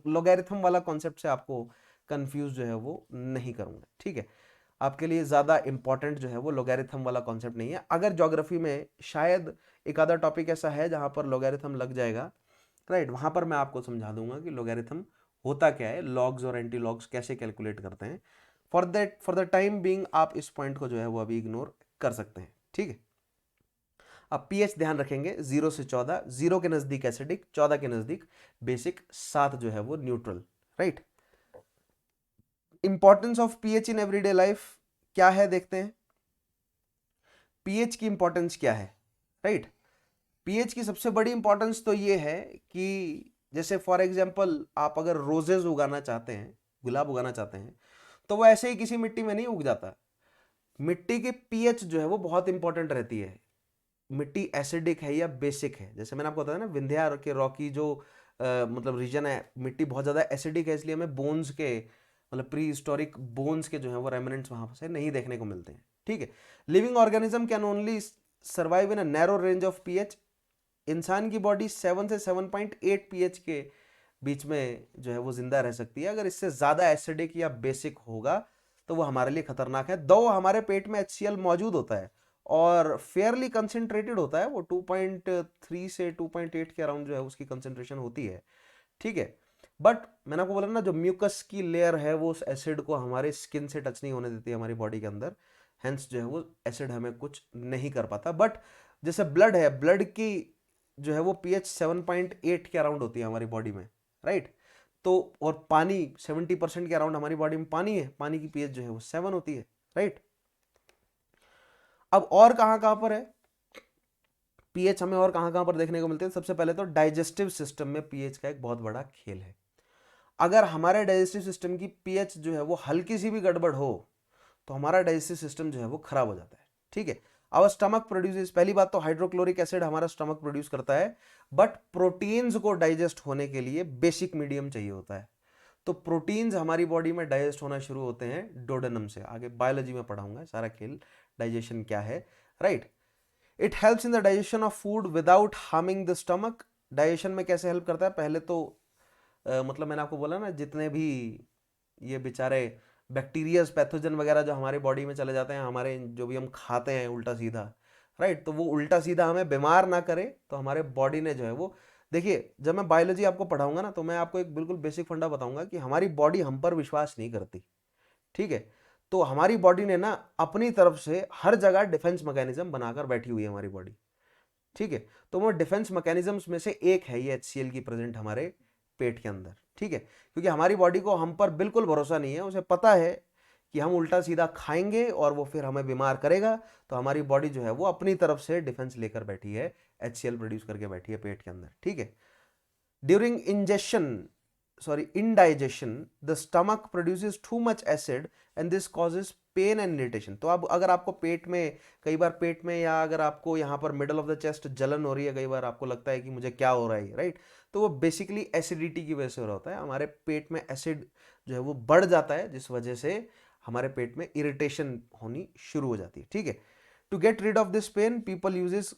लोगैरिथम वाला कॉन्सेप्ट से आपको कंफ्यूज जो है वो नहीं करूंगा, ठीक है। आपके लिए ज़्यादा इंपॉर्टेंट जो है वो लोगैरिथम वाला कॉन्सेप्ट नहीं है। अगर ज्योग्राफी में शायद एक आधा टॉपिक ऐसा है जहां पर लोगैरिथम लग जाएगा, राइट, वहां पर मैं आपको समझा दूंगा कि लोगैरिथम होता क्या है, लॉग्स और एंटी लॉग्स कैसे कैलकुलेट करते हैं। फॉर द टाइम बीइंग आप इस पॉइंट को जो है वो अभी इग्नोर कर सकते हैं, ठीक है। अब पीएच ध्यान रखेंगे 0 से 14, 0 के नजदीक एसिडिक, 14 के नजदीक बेसिक, 7 जो है वो neutral, right. Importance of pH in everyday life क्या है, देखते हैं पीएच की इंपॉर्टेंस क्या है, राइट। पीएच की सबसे बड़ी इंपॉर्टेंस तो ये है कि जैसे फॉर एग्जांपल आप अगर रोजेज उगाना चाहते हैं, गुलाब उगाना चाहते हैं, तो वो ऐसे ही किसी मिट्टी में नहीं उग जाता, मिट्टी की पीएच जो है वो बहुत इंपॉर्टेंट रहती है, मिट्टी एसिडिक है या बेसिक है। जैसे मैंने आपको बताया ना, विंध्या के रॉकी जो मतलब रीजन है, मिट्टी बहुत ज़्यादा एसिडिक है, इसलिए हमें बोन्स के मतलब प्री हिस्टोरिक बोन्स के जो है वो रेमिनेंट्स वहाँ से नहीं देखने को मिलते हैं, ठीक है। Living organism can only survive in a narrow range of pH. इंसान की बॉडी 7 से 7.8 पीएच के बीच में जो है वो जिंदा रह सकती है। अगर इससे ज़्यादा एसिडिक या बेसिक होगा तो वो हमारे लिए खतरनाक है। दो हमारे पेट में HCl मौजूद होता है और फेयरली कंसेंट्रेटेड होता है, वो 2.3 से 2.8 के अराउंड जो है उसकी कंसेंट्रेशन होती है, ठीक है। बट मैंने आपको बोला ना, जो म्यूकस की लेयर है वो उस एसिड को हमारे स्किन से टच नहीं होने देती हमारी बॉडी के अंदर, हेंस जो है वो एसिड हमें कुछ नहीं कर पाता। बट जैसे ब्लड है, ब्लड की जो है वो pH 7.8 के अराउंड होती है हमारी बॉडी में, राइट। तो और पानी 70% के अराउंड हमारी बॉडी में पानी है, पानी की pH जो है वो 7 होती है, राइट। अब और कहां कहां पर है पीएच, हमें और कहां कहां पर देखने को मिलते हैं। सबसे पहले तो डाइजेस्टिव सिस्टम में पीएच का एक बहुत बड़ा खेल है। अगर हमारे डाइजेस्टिव सिस्टम की पीएच जो है वो हल्की सी भी गड़बड़ हो तो हमारा डाइजेस्टिव सिस्टम जो है वो खराब हो जाता है, ठीक है। आवर स्टमक प्रोड्यूसेस, पहली बात तो हाइड्रोक्लोरिक एसिड हमारा स्टमक प्रोड्यूस करता है, बट प्रोटीन्स को डाइजेस्ट होने के लिए बेसिक मीडियम चाहिए होता है। तो प्रोटीन्स हमारी बॉडी में डाइजेस्ट होना शुरू होते हैं डोडेनम से। आगे बायोलॉजी में पढ़ाऊंगा सारा खेल डाइजेशन क्या है, right. It helps in the digestion of food without harming the stomach. Digestion में कैसे हेल्प करता है, पहले तो मतलब मैंने आपको बोला ना, जितने भी ये बेचारे बैक्टीरियाज पैथोजन वगैरह जो हमारी बॉडी में चले जाते हैं, हमारे जो भी हम खाते हैं उल्टा सीधा, राइट, तो वो उल्टा सीधा हमें बीमार ना करे, तो हमारे बॉडी ने जो है वो, देखिए जब मैं बायोलॉजी आपको पढ़ाऊंगा ना तो मैं आपको एक बिल्कुल बेसिक फंडा बताऊंगा कि हमारी बॉडी हम पर विश्वास नहीं करती, ठीक है। तो हमारी बॉडी ने ना अपनी तरफ से हर जगह डिफेंस मैकेनिज्म बनाकर बैठी हुई है हमारी बॉडी, ठीक है। तो वो डिफेंस मैकेनिज्म्स में से एक है ये HCl की प्रेजेंट हमारे पेट के अंदर, ठीक है। क्योंकि हमारी बॉडी को हम पर बिल्कुल भरोसा नहीं है, उसे पता है कि हम उल्टा सीधा खाएंगे और वो फिर हमें बीमार करेगा, तो हमारी बॉडी जो है वो अपनी तरफ से डिफेंस लेकर बैठी है, HCl प्रोड्यूस करके बैठी है पेट के अंदर, ठीक है। During ingestion indigestion, the stomach produces too much acid and this causes pain and irritation। तो अब अगर आपको पेट में, कई बार पेट में या अगर आपको यहाँ पर मिडल ऑफ द चेस्ट जलन हो रही है, कई बार आपको लगता है कि मुझे क्या हो रहा है, राइट, तो वो बेसिकली एसिडिटी की वजह से हो रहा होता है। हमारे पेट में एसिड जो है वो बढ़ जाता है, जिस वजह से हमारे पेट में इरिटेशन होनी शुरू हो जाती है, ठीक है। To get rid of this pain people uses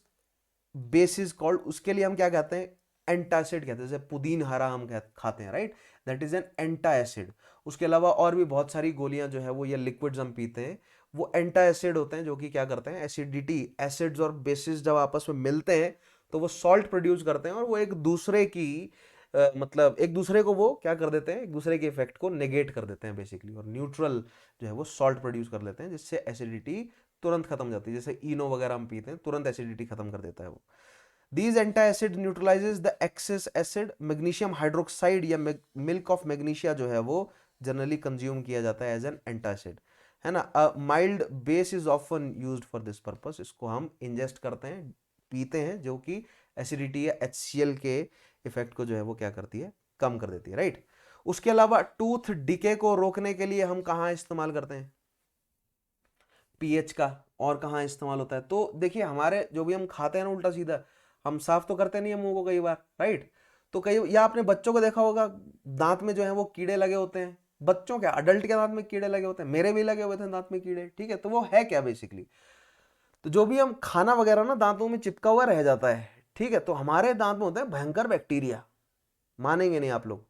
bases called, उसके लिए हम क्या कहते हैं, एंटासिड कहते हैं। जैसे पुदीन हरा हम खाते हैं, राइट, दैट इज एन एंटा एसिड। उसके अलावा और भी बहुत सारी गोलियां जो है वो, ये लिक्विड्स हम पीते हैं, वो एंटा एसिड होते हैं, जो कि क्या करते हैं, एसिडिटी, एसिड्स और बेसिस जब आपस में मिलते हैं तो वो सॉल्ट प्रोड्यूस करते हैं और वो एक दूसरे की मतलब एक दूसरे को वो क्या कर देते हैं, एक दूसरे के इफेक्ट को नेगेट कर देते हैं बेसिकली, और न्यूट्रल जो है वो सॉल्ट प्रोड्यूस कर लेते हैं, जिससे एसिडिटी तुरंत खत्म हो जाती है। जैसे इनो वगैरह हम पीते हैं, तुरंत एसिडिटी खत्म कर देता है वो। These antacid neutralizes the excess acid। Magnesium hydroxide या मिल्क ऑफ मैग्नीशिया जो है वो जनरली कंज्यूम किया जाता है एज एन एंटासिड, है ना। Mild base is often used for this purpose. इसको हम इंजेस्ट करते हैं, पीते हैं, जो कि एसिडिटी या HCl के इफेक्ट को जो है वो क्या करती है, कम कर देती है, राइट। उसके अलावा टूथ डिके को रोकने के लिए हम कहाँ इस्तेमाल करते हैं पीएच का, और कहाँ इस्तेमाल होता है, तो देखिए हमारे जो भी हम खाते हैं ना उल्टा सीधा, हम साफ तो करते नहीं है मुंह को कई बार, राइट। तो कई, या आपने बच्चों को देखा होगा दांत में जो है वो कीड़े लगे होते हैं, बच्चों क्या, अडल्ट के दांत में कीड़े लगे होते हैं, मेरे भी लगे हुए थे दांत में कीड़े, ठीक है। तो वो है क्या बेसिकली, तो जो भी हम खाना वगैरह ना दांतों में चिपका हुआ रह जाता है, ठीक है। तो हमारे दांत में होते हैं भयंकर बैक्टीरिया, मानेंगे नहीं आप लोग,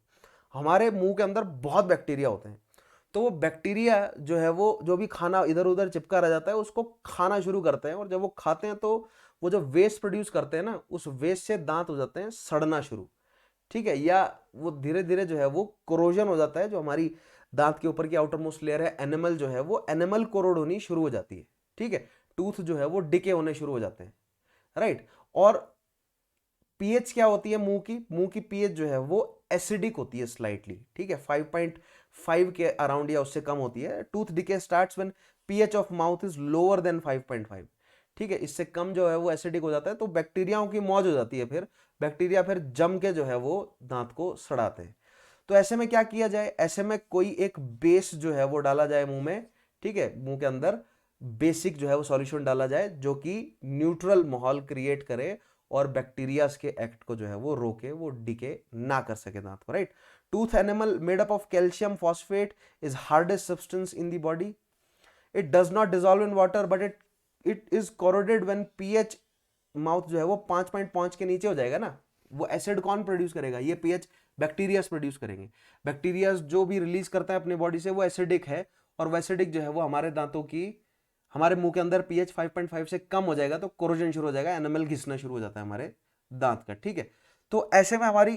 हमारे मुंह के अंदर बहुत बैक्टीरिया होते हैं। तो वो बैक्टीरिया जो है वो, जो भी खाना इधर उधर चिपका रह जाता है उसको खाना शुरू करते हैं, और जब वो खाते हैं तो वो जो वेस्ट प्रोड्यूस करते हैं ना, उस वेस्ट से दांत हो जाते हैं सड़ना शुरू, ठीक है। या वो धीरे धीरे जो है वो कोरोजन हो जाता है, जो हमारी दांत के ऊपर की आउटर मोस्ट लेयर है एनिमल जो है वो एनिमल कोरोड होनी शुरू हो जाती है, ठीक है। टूथ जो है वो डिके होने शुरू हो जाते हैं, राइट। और पीएच क्या होती है मुंह की पीएच जो है वो एसिडिक होती है स्लाइटली, ठीक है, 5.5 के अराउंड या उससे कम होती है। Tooth decay starts when pH of mouth is lower than 5.5, ठीक है, इससे कम जो है वो एसिडिक हो जाता है, तो बैक्टीरियाओं की मौज हो जाती है, फिर बैक्टीरिया फिर जम के जो है वो दांत को सड़ाते हैं। तो ऐसे में क्या किया जाए, ऐसे में कोई एक बेस जो है वो डाला जाए मुंह में, ठीक है, मुंह के अंदर बेसिक जो है वो सॉल्यूशन डाला जाए, जो कि न्यूट्रल माहौल क्रिएट करे और बैक्टीरियाज के एक्ट को जो है वो रोके, वो डिके ना कर सके दांत को, right. Tooth animal made up of calcium phosphate is hardest substance in the body. It does not dissolve in water but it is corroded when pH mouth जो है वो 5.5 के नीचे हो जाएगा ना, वो एसिड कौन प्रोड्यूस करेगा? ये पीएच बैक्टीरियाज प्रोड्यूस करेंगे। बैक्टीरियाज जो भी रिलीज करता है अपने बॉडी से वो एसिडिक है, और वो एसिडिक जो है वो हमारे दांतों की, हमारे मुंह के अंदर पीएच 5.5 से कम हो जाएगा तो कोरोजन शुरू हो जाएगा, एनामल घिसना शुरू हो जाता है हमारे दांत का, ठीक है। तो ऐसे में हमारी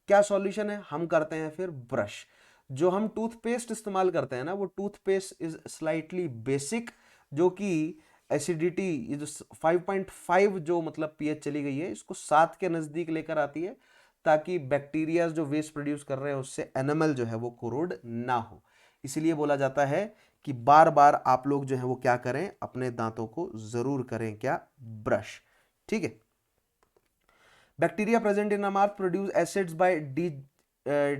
क्या सॉल्यूशन है? हम करते हैं फिर ब्रश। जो हम टूथपेस्ट इस्तेमाल करते हैं ना, वो टूथपेस्ट इज स्लाइटली बेसिक, जो कि एसिडिटी ये जो 5.5 जो मतलब पीएच चली गई है इसको 7 के नजदीक लेकर आती है, ताकि बैक्टीरिया जो वेस्ट प्रोड्यूस कर रहे हैं उससे एनिमल जो है वो कोरोड ना हो। इसीलिए बोला जाता है कि बार बार आप लोग जो है वो क्या करें, अपने दांतों को जरूर करें क्या, ब्रश, ठीक है। Bacteria present in mouth produce acids bye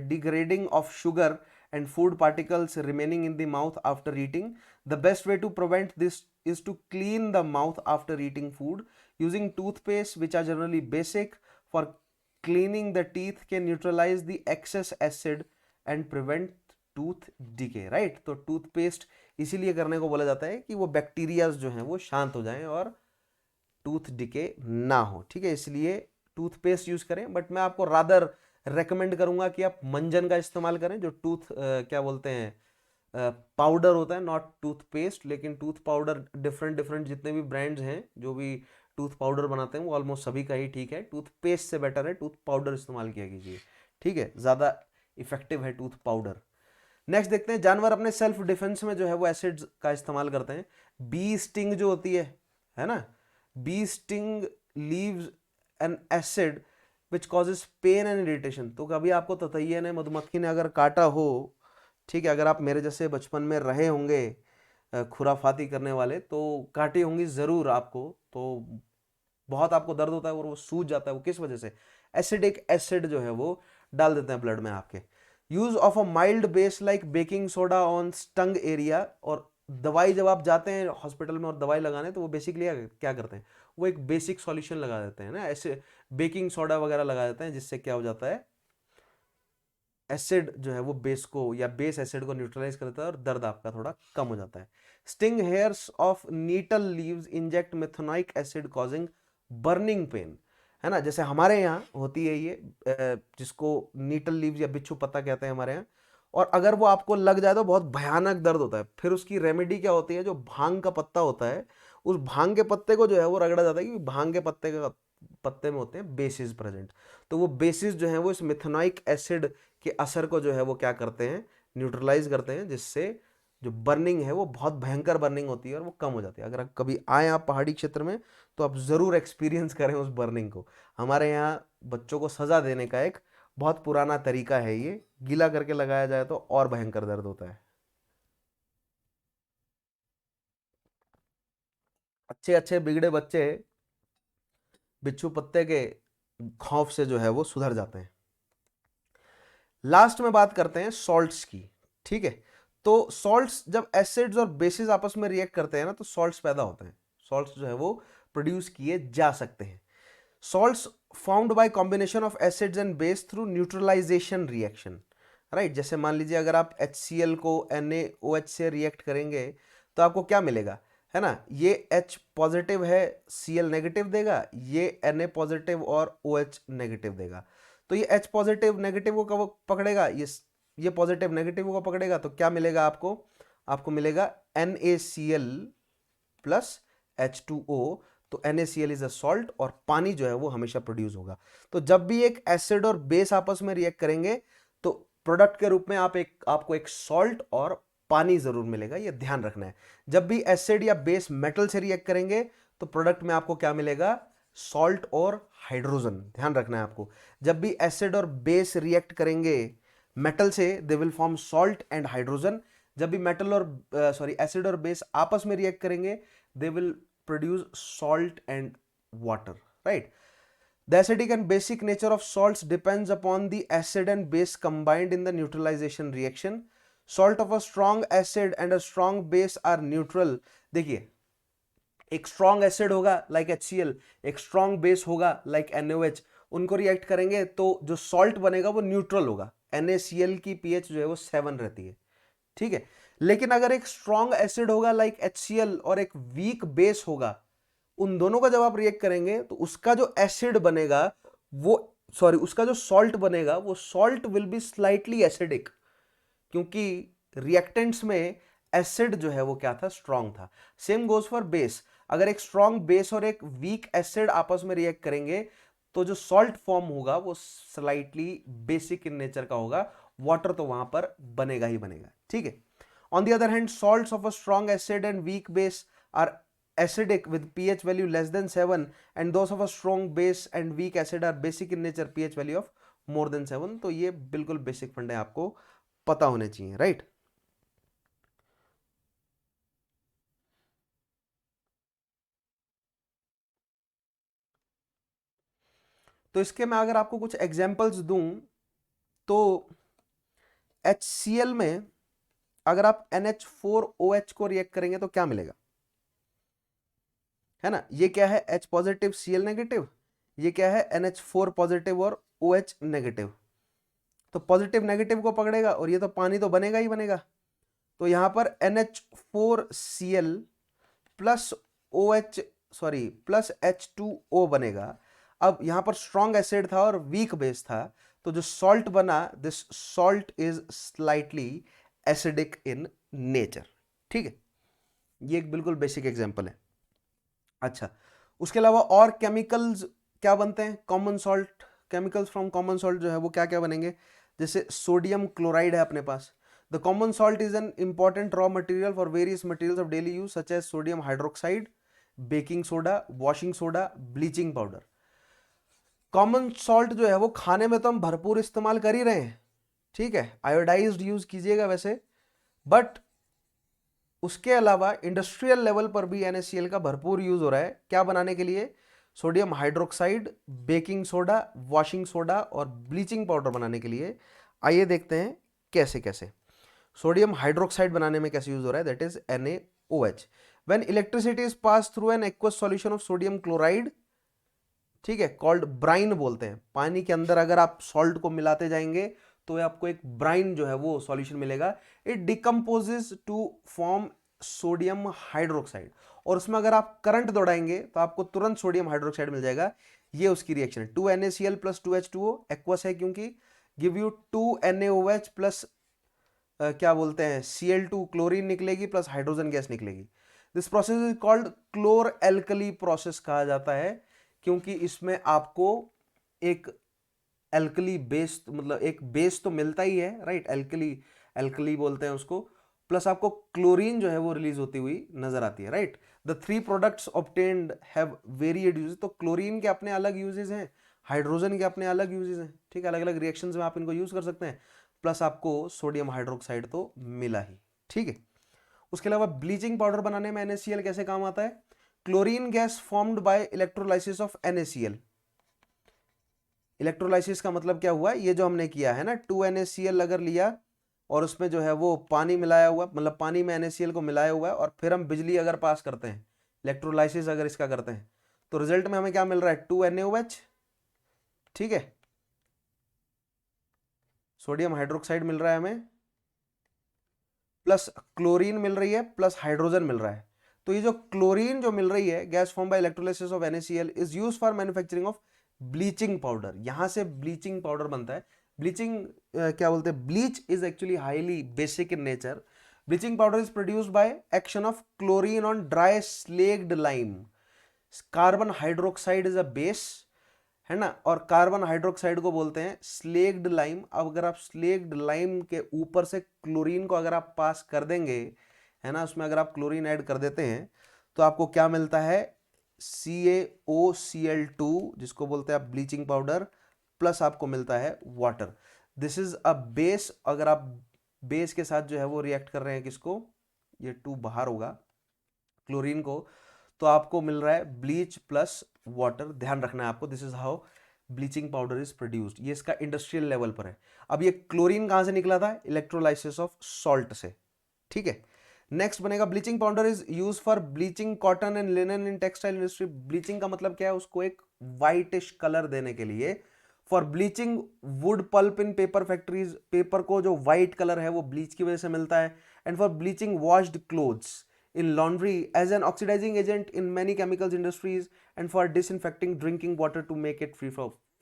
degrading of sugar and food particles remaining in the mouth after eating. The best way to prevent this is to clean the mouth after eating food using toothpaste, which are generally basic. For cleaning the teeth can neutralize the excess acid and prevent tooth decay, right? तो toothpaste इसीलिए करने को बोला जाता है कि वो bacterias जो हैं वो शांत हो जाएं और टूथ डिके ना हो, ठीक है। इसलिए टूथपेस्ट यूज करें, बट मैं आपको रादर रेकमेंड करूंगा कि आप मंजन का इस्तेमाल करें, जो क्या बोलते हैं पाउडर होता है, नॉट टूथपेस्ट, लेकिन टूथ पाउडर डिफरेंट जितने भी ब्रांड्स हैं जो भी टूथ पाउडर बनाते हैं वो ऑलमोस्ट सभी का ही ठीक है। टूथपेस्ट से बेटर है टूथ पाउडर इस्तेमाल किया कीजिए, ठीक है, ज़्यादा इफेक्टिव है टूथ पाउडर। नेक्स्ट देखते हैं, जानवर अपने सेल्फ डिफेंस में जो है वो एसिड्स का इस्तेमाल करते हैं। बी स्टिंग जो होती है ना, bee sting leaves an acid which causes pain and irritation. तो कभी आपको ततैया ने, मधुमक्खी ने अगर काटा हो, ठीक है, अगर आप मेरे जैसे बचपन में रहे होंगे खुराफाती करने वाले, तो काटी होंगी ज़रूर आपको, तो बहुत आपको दर्द होता है और वो सूज जाता है। वो किस वजह से? एसिडिक एसिड जो है वो डाल देते हैं ब्लड में आपके। Use of a mild base like baking soda on stung area. और दवाई, जब आप जाते हैं हॉस्पिटल में और दवाई लगाने, तो वो बेसिकली क्या करते हैं, वो एक बेसिक सॉल्यूशन लगा देते हैं ना, ऐसे बेकिंग सोडा वगैरह लगा देते हैं, जिससे क्या हो जाता है, एसिड जो है वो बेस को, या बेस एसिड को न्यूट्रलाइज करता है और दर्द आपका थोड़ा कम हो जाता है। Sting hairs of nettle leaves inject methanoic acid causing burning pain, है ना, जैसे हमारे यहाँ होती है ये जिसको नीटल लीव्स या बिच्छू पत्ता कहते हैं हमारे यहाँ। और अगर वो आपको लग जाए तो बहुत भयानक दर्द होता है। फिर उसकी रेमेडी क्या होती है, जो भांग का पत्ता होता है, उस भांग के पत्ते को जो है वो रगड़ा जाता है, क्योंकि भांग के पत्ते में होते हैं बेसिस प्रेजेंट। तो वो बेसिस जो है वो इस मिथेनॉइक एसिड के असर को जो है वो क्या करते हैं, न्यूट्रलाइज करते हैं, जिससे जो बर्निंग है वो बहुत भयंकर बर्निंग होती है और वो कम हो जाती है। अगर कभी आए आप पहाड़ी क्षेत्र में तो आप ज़रूर एक्सपीरियंस करें उस बर्निंग को। हमारे यहाँ बच्चों को सज़ा देने का एक बहुत पुराना तरीका है, ये गीला करके लगाया जाए तो और भयंकर दर्द होता है। अच्छे अच्छे बिगड़े बच्चे बिच्छू पत्ते के खौफ से जो है वो सुधर जाते हैं। लास्ट में बात करते हैं सॉल्ट्स की, ठीक है। तो सॉल्ट्स, जब एसिड्स और बेसिस आपस में रिएक्ट करते हैं ना, तो सॉल्ट्स पैदा होते हैं। सॉल्ट्स जो है वो प्रोड्यूस किए जा सकते हैं। Salts found by combination of acids and base through neutralization reaction, right. जैसे मान लीजिए अगर आप HCl को NaOH से रिएक्ट करेंगे तो आपको क्या मिलेगा, है ना, ये H पॉजिटिव है, Cl नेगेटिव देगा, ये Na पॉजिटिव और OH नेगेटिव देगा। तो ये H पॉजिटिव नेगेटिव को कब पकड़ेगा, ये पॉजिटिव नेगेटिव को पकड़ेगा, तो क्या मिलेगा आपको मिलेगा NaCl प्लस H2O। तो NaCl इज अ सॉल्ट, और पानी जो है वो हमेशा प्रोड्यूस होगा। तो जब भी एक एसिड और बेस आपस में रिएक्ट करेंगे तो प्रोडक्ट के रूप में आपको एक सॉल्ट और पानी जरूर मिलेगा, ये ध्यान रखना है। जब भी एसिड या बेस मेटल से रिएक्ट करेंगे तो प्रोडक्ट में आपको क्या मिलेगा, सॉल्ट और हाइड्रोजन, ध्यान रखना है आपको। जब भी एसिड और बेस रिएक्ट करेंगे मेटल से, they will form salt and hydrogen. जब भी मेटल और एसिड और बेस आपस में रिएक्ट करेंगे, they will produce salt and water, right? The acidic and basic nature of salts depends upon the acid and base combined in the neutralization reaction. Salt of a strong acid and a strong base are neutral. देखिए, एक strong acid होगा like HCl, एक strong base होगा like NaOH, उनको react करेंगे तो जो salt बनेगा वो न्यूट्रल होगा। NaCl की pH जो है वो 7 रहती है, ठीक है। लेकिन अगर एक स्ट्रॉन्ग एसिड होगा लाइक HCl और एक वीक बेस होगा, उन दोनों का जब आप रिएक्ट करेंगे तो उसका जो एसिड बनेगा वो सॉरी, उसका जो सॉल्ट बनेगा वो salt will be slightly acidic, क्योंकि रिएक्टेंट्स में एसिड जो है वो क्या था, स्ट्रांग था। सेम गोज फॉर बेस, अगर एक स्ट्रांग बेस और एक वीक एसिड आपस में रिएक्ट करेंगे तो जो सॉल्ट फॉर्म होगा वो स्लाइटली बेसिक इन नेचर का होगा, वाटर तो वहां पर बनेगा ही बनेगा, ठीक है। On the other hand salts of a strong acid and weak base are acidic with pH value less than 7 and those of a strong base and weak acid are basic in nature, pH value of more than 7। तो ये बिल्कुल basic fund है, आपको पता होने चाहिए, right. तो इसके मैं अगर आपको कुछ एग्जांपल्स दूं तो HCl में अगर आप NH4OH को रिएक्ट करेंगे तो क्या मिलेगा, है ना, ये क्या है H पॉजिटिव Cl नेगेटिव, ये क्या है NH4 पॉजिटिव और OH नेगेटिव। तो पॉजिटिव नेगेटिव को पकड़ेगा और ये तो पानी तो बनेगा ही बनेगा, तो यहां पर NH4Cl plus OH sorry plus H2O बनेगा। अब यहां पर स्ट्रॉन्ग एसिड था और वीक बेस था, तो जो सॉल्ट बना, this salt is slightly acidic in nature, ठीक है। ये एक बिल्कुल बेसिक एग्जांपल है। अच्छा, उसके अलावा और केमिकल्स क्या बनते हैं, common salt, chemicals from common salt जो है वो क्या क्या बनेंगे, जैसे सोडियम क्लोराइड है अपने पास। The common salt is an important raw material for various materials of daily use such as sodium hydroxide, baking soda, washing soda, bleaching powder. Common salt जो है वो खाने में तो हम भरपूर इस्तेमाल कर ही रहे हैं, ठीक है, आयोडाइज्ड यूज कीजिएगा वैसे, बट उसके अलावा इंडस्ट्रियल लेवल पर भी NaCl का भरपूर यूज हो रहा है, क्या बनाने के लिए, sodium hydroxide, baking soda, washing soda और ब्लीचिंग पाउडर बनाने के लिए। आइए देखते हैं कैसे कैसे। सोडियम हाइड्रोक्साइड बनाने में कैसे यूज हो रहा है, that is NaOH। When electricity is pass through an aqueous solution of sodium chloride, ठीक है, कॉल्ड ब्राइन बोलते हैं, पानी के अंदर अगर आप सॉल्ट को मिलाते जाएंगे तो आपको एक ब्राइन जो है वो सॉल्यूशन मिलेगा। It decomposes to form sodium hydroxide, और उसमें अगर आप करंट दौड़ाएंगे तो आपको तुरंत सोडियम हाइड्रोक्साइड मिल जाएगा। ये उसकी रिएक्शन है, 2NaCl प्लस 2H2O, एक्वस है क्योंकि, गिव यू 2NaOH प्लस क्या बोलते हैं Cl2, क्लोरीन निकलेगी प्लस हाइड्रोजन गैस निकलेगी। This process is called chlor alkali process कहा जाता है, क्योंकि इसमें आपको एक एल्कली बेस, मतलब एक बेस तो मिलता ही है, राइट, एल्कली, एल्कली बोलते हैं उसको, प्लस आपको क्लोरीन जो है वो रिलीज होती हुई नजर आती है, right. The three products obtained have varied uses, तो क्लोरीन के अपने अलग यूजेस हैं, हाइड्रोजन के अपने अलग यूजेस हैं, ठीक है, अलग अलग रिएक्शंस में आप इनको यूज कर सकते हैं, प्लस आपको सोडियम हाइड्रोक्साइड तो मिला ही, ठीक है। उसके अलावा ब्लीचिंग पाउडर बनाने में NaCl कैसे काम आता है, chlorine gas formed by electrolysis of NaCl। Electrolysis का मतलब क्या हुआ, ये जो हमने किया है ना, 2NaCl अगर लिया और उसमें जो है वो पानी मिलाया हुआ, मतलब पानी में NaCl को मिलाया हुआ है, और फिर हम बिजली अगर पास करते हैं, इलेक्ट्रोलाइसिस अगर इसका करते हैं, तो रिजल्ट में हमें क्या मिल रहा है, 2NaOH, ठीक है, सोडियम हाइड्रोक्साइड मिल रहा है हमें, प्लस क्लोरीन मिल रही है, प्लस हाइड्रोजन मिल रहा है। तो ये जो क्लोरीन जो मिल रही है, gas form by electrolysis of NaCl, is used for manufacturing of bleaching powder. यहां से ब्लीचिंग पाउडर बनता है। ब्लीचिंग क्या बोलते हैं, bleach is actually highly basic in nature. Bleaching powder is produced by action of chlorine on dry slaked lime. Carbon hydroxide is a base, है ना, और कार्बन हाइड्रोक्साइड को बोलते हैं स्लेग्ड लाइम। अब अगर आप स्लेग्ड लाइम के ऊपर से क्लोरीन को अगर आप पास कर देंगे, है ना, उसमें अगर आप क्लोरीन ऐड कर देते हैं तो आपको क्या मिलता है, CaOCl2, जिसको बोलते हैं आप ब्लीचिंग पाउडर, प्लस आपको मिलता है water. This is a base. अगर आप बेस के साथ जो है वो रिएक्ट कर रहे हैं किसको, ये 2 बाहर होगा, क्लोरीन को, तो आपको मिल रहा है ब्लीच प्लस वाटर। ध्यान रखना है आपको, this is how bleaching powder is produced. ये इसका इंडस्ट्रियल लेवल पर है। अब ये क्लोरीन कहां से निकला था, इलेक्ट्रोलाइसिस ऑफ सॉल्ट से, ठीक है। नेक्स्ट बनेगा bleaching powder is use for bleaching cotton and linen in textile industry. Bleaching का मतलब क्या है, उसको एक व्हाइटिश कलर देने के लिए। For bleaching wood pulp in paper factories, paper को जो व्हाइट कलर है वो ब्लीच की वजह से मिलता है। And for bleaching washed clothes in laundry as an oxidizing agent in many chemicals industries and for disinfecting drinking water to make it free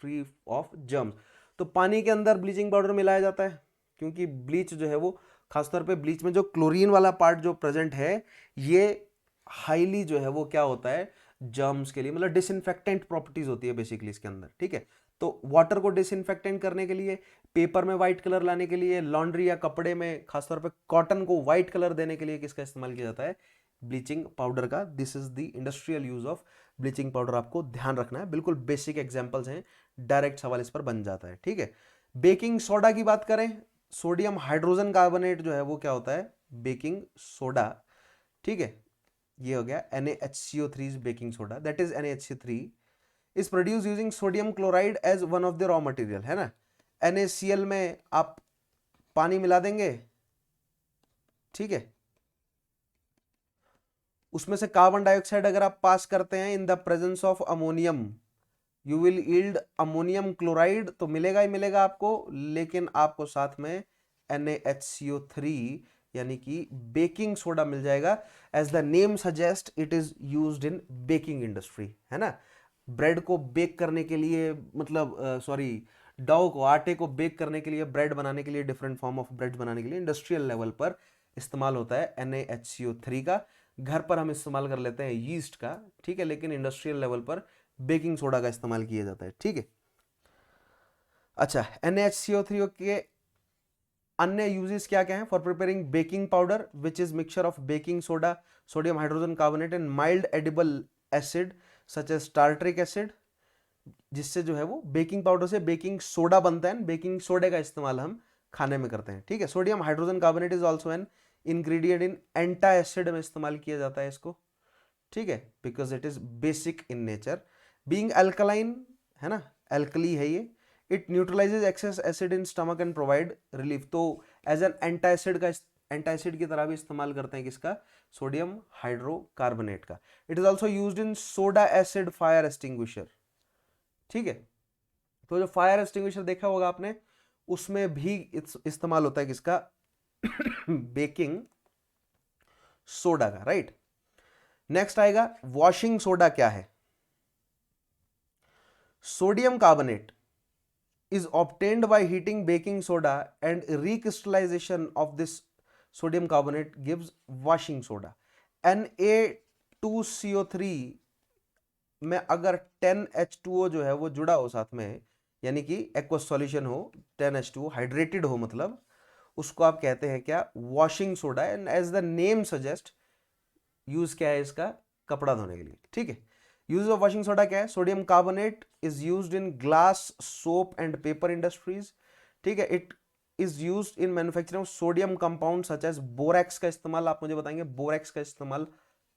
free of germs. तो पानी के अंदर ब्लीचिंग पाउडर मिलाया जाता है क्योंकि ब्लीच जो है वो, खासतौर पे ब्लीच में जो क्लोरीन वाला पार्ट जो प्रेजेंट है, ये हाईली जो है वो क्या होता है, जर्म्स के लिए, मतलब डिसइंफेक्टेंट प्रॉपर्टीज होती है बेसिकली इसके अंदर, ठीक है। तो वाटर को डिसइंफेक्टेंट करने के लिए, पेपर में व्हाइट कलर लाने के लिए, लॉन्ड्री या कपड़े में खासतौर पे कॉटन को व्हाइट कलर देने के लिए किसका इस्तेमाल किया जाता है, ब्लीचिंग पाउडर का। This is the industrial use of bleaching powder, आपको ध्यान रखना है, बिल्कुल बेसिक एग्जांपल्स हैं, डायरेक्ट सवाल इस पर बन जाता है, ठीक है। बेकिंग सोडा की बात करें, सोडियम हाइड्रोजन कार्बोनेट जो है वो क्या होता है, बेकिंग सोडा, ठीक है। ये हो गया NaHCO3 baking soda, that is NaHCO3 is produce using sodium chloride as one of the raw material, है ना। NaCl में आप पानी मिला देंगे, ठीक है, उसमें से कार्बन डाइऑक्साइड अगर आप पास करते हैं in the presence of ammonium, you will yield ammonium chloride, तो मिलेगा ही मिलेगा आपको, लेकिन आपको साथ में NaHCO3 यानी कि बेकिंग सोडा मिल जाएगा। As the name suggest it is used in baking industry, है ना। ब्रेड को बेक करने के लिए, मतलब सॉरी, डो को, आटे को बेक करने के लिए, ब्रेड बनाने के लिए, डिफरेंट फॉर्म ऑफ ब्रेड बनाने के लिए इंडस्ट्रियल लेवल पर इस्तेमाल होता है NaHCO3 का। घर पर हम इस्तेमाल कर लेते हैं यीस्ट का, ठीक है, लेकिन इंडस्ट्रियल लेवल पर बेकिंग सोडा का इस्तेमाल किया जाता है, ठीक है। अच्छा, NaHCO3 के अन्य यूजेस क्या क्या हैं, for preparing baking powder which is mixture of baking soda, sodium hydrogen carbonate and mild edible acid such as tartaric acid, जिससे जो है वो बेकिंग पाउडर से बेकिंग सोडा बनता है, बेकिंग सोडे का इस्तेमाल हम खाने में करते हैं, ठीक है। Sodium hydrogen carbonate is also an ingredient in antacid में इस्तेमाल किया जाता है इसको, ठीक है, because it is basic in nature. Being alkaline, है ना, अल्कली है ये, it न्यूट्रलाइजेज excess acid in stomach and provide relief. तो एज एन एंटासिड का, एंटासिड की तरह भी इस्तेमाल करते हैं किसका, सोडियम हाइड्रोकार्बोनेट का। It is also used in soda acid fire extinguisher, ठीक है। तो जो फायर एक्सटिंग्विशर देखा होगा आपने, उसमें भी इस्तेमाल होता है किसका, बेकिंग सोडा का, राइट। नेक्स्ट आएगा वॉशिंग सोडा क्या है। Sodium carbonate is obtained by heating baking soda and recrystallization of this sodium carbonate gives washing soda. Na2CO3 में अगर 10H2O जो है वो जुड़ा हो साथ में, यानी कि एक्वस सॉल्यूशन हो, 10H2O हाइड्रेटेड हो, मतलब उसको आप कहते हैं क्या, washing soda. And as the name suggest, use क्या है इसका, कपड़ा धोने के लिए, ठीक है। यूज ऑफ वॉशिंग सोडा क्या है, sodium carbonate is used in glass, soap and paper industries, ठीक है। It is used in manufacturing of sodium compound such as borax का इस्तेमाल, आप मुझे बताएंगे बोरेक्स का इस्तेमाल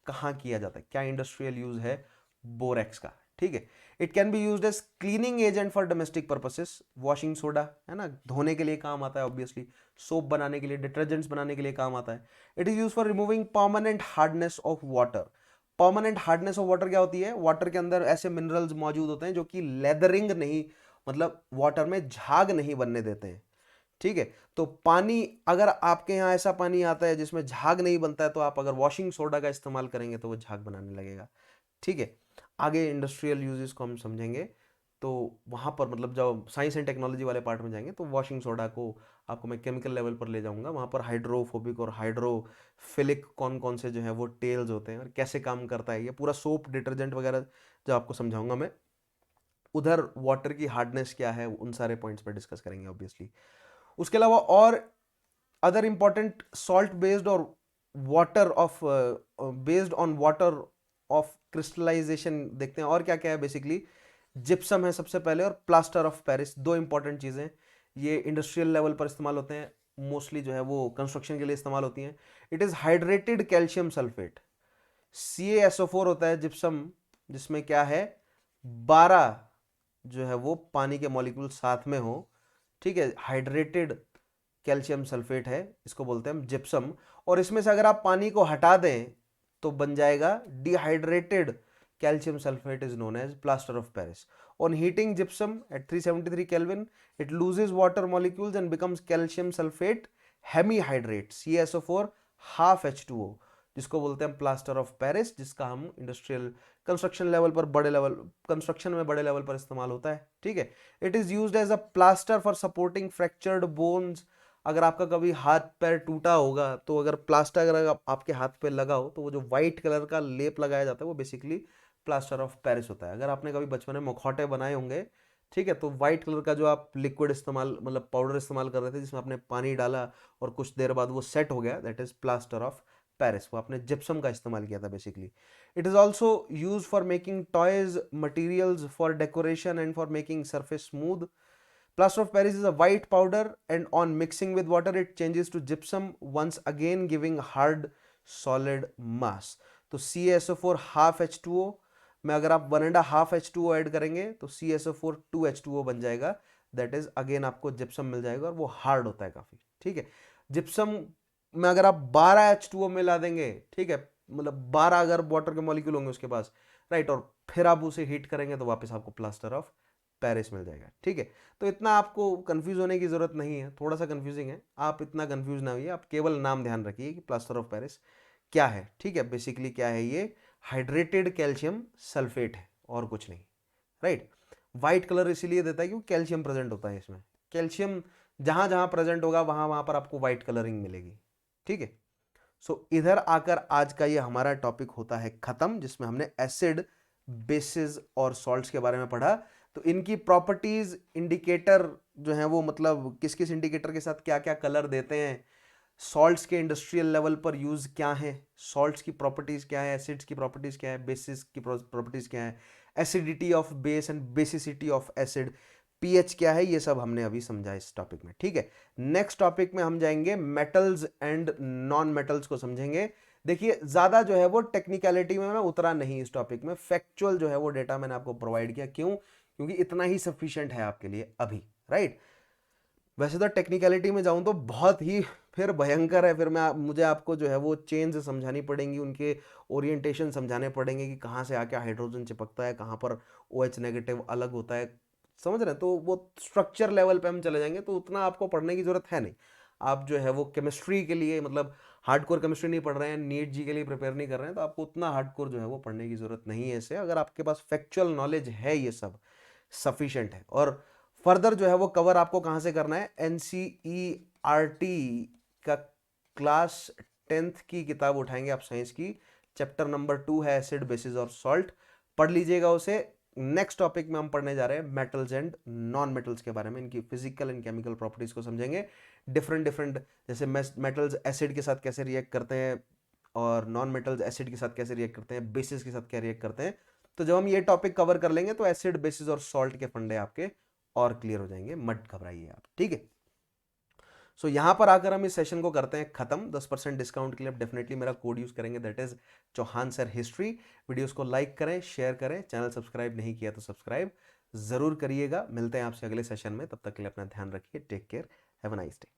कहाँ किया जाता है, क्या इंडस्ट्रियल यूज है बोरेक्स का, ठीक है। It can be used as cleaning agent for domestic purposes, washing soda, है ना, धोने के लिए काम आता है ऑब्वियसली, सोप बनाने के लिए, डिटर्जेंट्स बनाने के लिए काम आता है। It is use for removing permanent hardness of water. Permanent hardness of water क्या होती है, वाटर के अंदर ऐसे मिनरल्स मौजूद होते हैं जो कि लेदरिंग नहीं, मतलब वाटर में झाग नहीं बनने देते हैं, ठीक है। तो पानी, अगर आपके यहाँ ऐसा पानी आता है जिसमें झाग नहीं बनता है, तो आप अगर वॉशिंग सोडा का इस्तेमाल करेंगे तो वो झाग बनाने लगेगा, ठीक है। आगे इंडस्ट्रियल यूजेस को हम समझेंगे, तो वहाँ पर मतलब जब साइंस एंड टेक्नोलॉजी वाले पार्ट में जाएंगे तो वॉशिंग सोडा को आपको मैं केमिकल लेवल पर ले जाऊंगा, वहाँ पर हाइड्रोफोबिक और हाइड्रोफिलिक कौन कौन से जो है वो टेल्स होते हैं और कैसे काम करता है, ये पूरा सोप डिटर्जेंट वगैरह जो आपको समझाऊंगा मैं। उधर वाटर की हार्डनेस क्या है, उन सारे पॉइंट्स पर डिस्कस करेंगे ऑब्वियसली। उसके अलावा और अदर इंपॉर्टेंट सॉल्ट बेस्ड और water of based on water of crystallization देखते हैं, और क्या क्या है बेसिकली, जिप्सम है सबसे पहले और प्लास्टर ऑफ पेरिस, दो इंपॉर्टेंट चीजें, ये इंडस्ट्रियल लेवल पर इस्तेमाल होते हैं, मोस्टली जो है वो कंस्ट्रक्शन के लिए इस्तेमाल होती हैं। It is hydrated calcium sulphate, CaSO4 होता है जिप्सम, जिसमें क्या है 12 जो है वो पानी के मॉलिक्यूल साथ में हो, ठीक है। हाइड्रेटेड कैल्शियम सल्फेट है, इसको बोलते हैं हम जिप्सम। और इसमें से अगर आप पानी को हटा दें तो बन जाएगा dehydrated calcium sulfate is known as plaster of Paris. On heating gypsum at 373 Kelvin, it loses water molecules and becomes calcium sulfate hemihydrate, CaSO4 half H2O, जिसको बोलते हैं प्लास्टर ऑफ पेरिस, जिसका हम इंडस्ट्रियल कंस्ट्रक्शन लेवल पर बड़े level construction में बड़े level पर इस्तेमाल होता है, ठीक है। It is used as a plaster for supporting fractured bones. अगर आपका कभी हाथ पैर टूटा होगा तो अगर प्लास्टर अगर आपके हाथ पे लगा हो तो वो जो व्हाइट कलर का लेप लगाया जाता है वो बेसिकली प्लास्टर ऑफ पेरिस होता है। अगर आपने कभी बचपन में मुखौटे बनाए होंगे, ठीक है, तो व्हाइट कलर का जो आप लिक्विड इस्तेमाल मतलब पाउडर इस्तेमाल कर रहे थे जिसमें आपने पानी डाला और कुछ देर बाद वो सेट हो गया, that is plaster of Paris. वो आपने जिप्सम का इस्तेमाल किया था basically. It is also use for making toys, materials for decoration and for making surface smooth. Plaster of Paris is a white powder and on mixing with water it changes to gypsum, once again giving hard solid mass. तो CaSO4 half H2O में अगर आप 1.5 H2O add करेंगे तो CaSO4 2 H2O बन जाएगा, that is again आपको gypsum मिल जाएगा और वो हार्ड होता है काफी, ठीक है। जिप्सम में अगर आप 12 H2O मिला देंगे, ठीक है, मतलब 12 अगर वाटर के मॉलिक्यूल होंगे उसके पास, राइट, और फिर आप उसे हीट करेंगे तो वापस आपको प्लास्टर ऑफ पेरिस मिल जाएगा, ठीक है। तो इतना आपको कंफ्यूज होने की जरूरत नहीं है, थोड़ा सा कंफ्यूजिंग है, आप इतना कंफ्यूज ना होइए, आप केवल नाम ध्यान रखिए कि प्लास्टर ऑफ पेरिस क्या है, ठीक है। बेसिकली क्या है, ये हाइड्रेटेड कैल्शियम सल्फेट है और कुछ नहीं, राइट। व्हाइट कलर इसीलिए देता है क्योंकि कैल्शियम प्रेजेंट होता है इसमें। कैल्शियम जहां जहां प्रेजेंट होगा वहां वहां पर आपको व्हाइट कलरिंग मिलेगी, ठीक है। सो इधर आकर आज का ये हमारा टॉपिक होता है खत्म, जिसमें हमने एसिड, बेसिस और सॉल्ट्स के बारे में पढ़ा। तो इनकी प्रॉपर्टीज, इंडिकेटर जो है वो मतलब किस किस इंडिकेटर के साथ क्या क्या कलर देते हैं, सॉल्ट्स के इंडस्ट्रियल लेवल पर यूज क्या है, सॉल्ट्स की प्रॉपर्टीज क्या है, एसिड्स की प्रॉपर्टीज क्या है, बेसिस की प्रॉपर्टीज क्या है, acidity of base and basicity of acid, pH क्या है, ये सब हमने अभी समझा इस टॉपिक में, ठीक है। नेक्स्ट टॉपिक में हम जाएंगे मेटल्स एंड नॉन मेटल्स को समझेंगे। देखिए ज्यादा जो है वो टेक्निकलिटी में मैं उतरा नहीं इस टॉपिक में, फैक्चुअल जो है वो डेटा मैंने आपको प्रोवाइड किया, क्यों, क्योंकि इतना ही सफिशिएंट है आपके लिए अभी, राइट। वैसे तो टेक्निकलिटी में जाऊं तो बहुत ही फिर भयंकर है, फिर मुझे आपको जो है वो चेन्स समझानी पड़ेंगी, उनके ओरिएंटेशन समझाने पड़ेंगे कि कहाँ से आके हाइड्रोजन चिपकता है, कहाँ पर OH नेगेटिव अलग होता है, समझ रहे हैं। तो वो स्ट्रक्चर लेवल पे हम चले जाएंगे, तो उतना आपको पढ़ने की जरूरत है नहीं। आप जो है वो केमिस्ट्री के लिए मतलब हार्डकोर केमिस्ट्री नहीं पढ़ रहे हैं, नीट जी के लिए प्रिपेयर नहीं कर रहे हैं, तो आपको उतना हार्डकोर जो है वो पढ़ने की जरूरत नहीं है इसे। अगर आपके पास फैक्चुअल नॉलेज है ये सब सफिशिएंट है। और फर्दर जो है वो कवर आपको कहां से करना है, NCERT का क्लास 10th की किताब उठाएंगे आप, साइंस की, चैप्टर नंबर 2 है एसिड, बेसिस और सॉल्ट, पढ़ लीजिएगा उसे। नेक्स्ट टॉपिक में हम पढ़ने जा रहे हैं मेटल्स एंड नॉन मेटल्स के बारे में, इनकी फिजिकल एंड केमिकल प्रॉपर्टीज को समझेंगे। डिफरेंट डिफरेंट जैसे मेटल्स एसिड के साथ कैसे रिएक्ट करते हैं और नॉन मेटल्स एसिड के साथ कैसे रिएक्ट करते हैं, बेसिस के साथ क्या रिएक्ट करते हैं। तो जब हम ये टॉपिक कवर कर लेंगे तो एसिड, बेसिस और सॉल्ट के फंडे आपके और क्लियर हो जाएंगे, मत घबराइए आप, ठीक है। सो यहां पर आकर हम इस सेशन को करते हैं खत्म। 10% डिस्काउंट के लिए आप डेफिनेटली मेरा कोड यूज करेंगे, that is Chauhan sir history. Videos को लाइक करें, शेयर करें, चैनल सब्सक्राइब नहीं किया तो सब्सक्राइब जरूर करिएगा। मिलते हैं आपसे अगले सेशन में, तब तक के लिए अपना ध्यान रखिए, take care, have a nice day.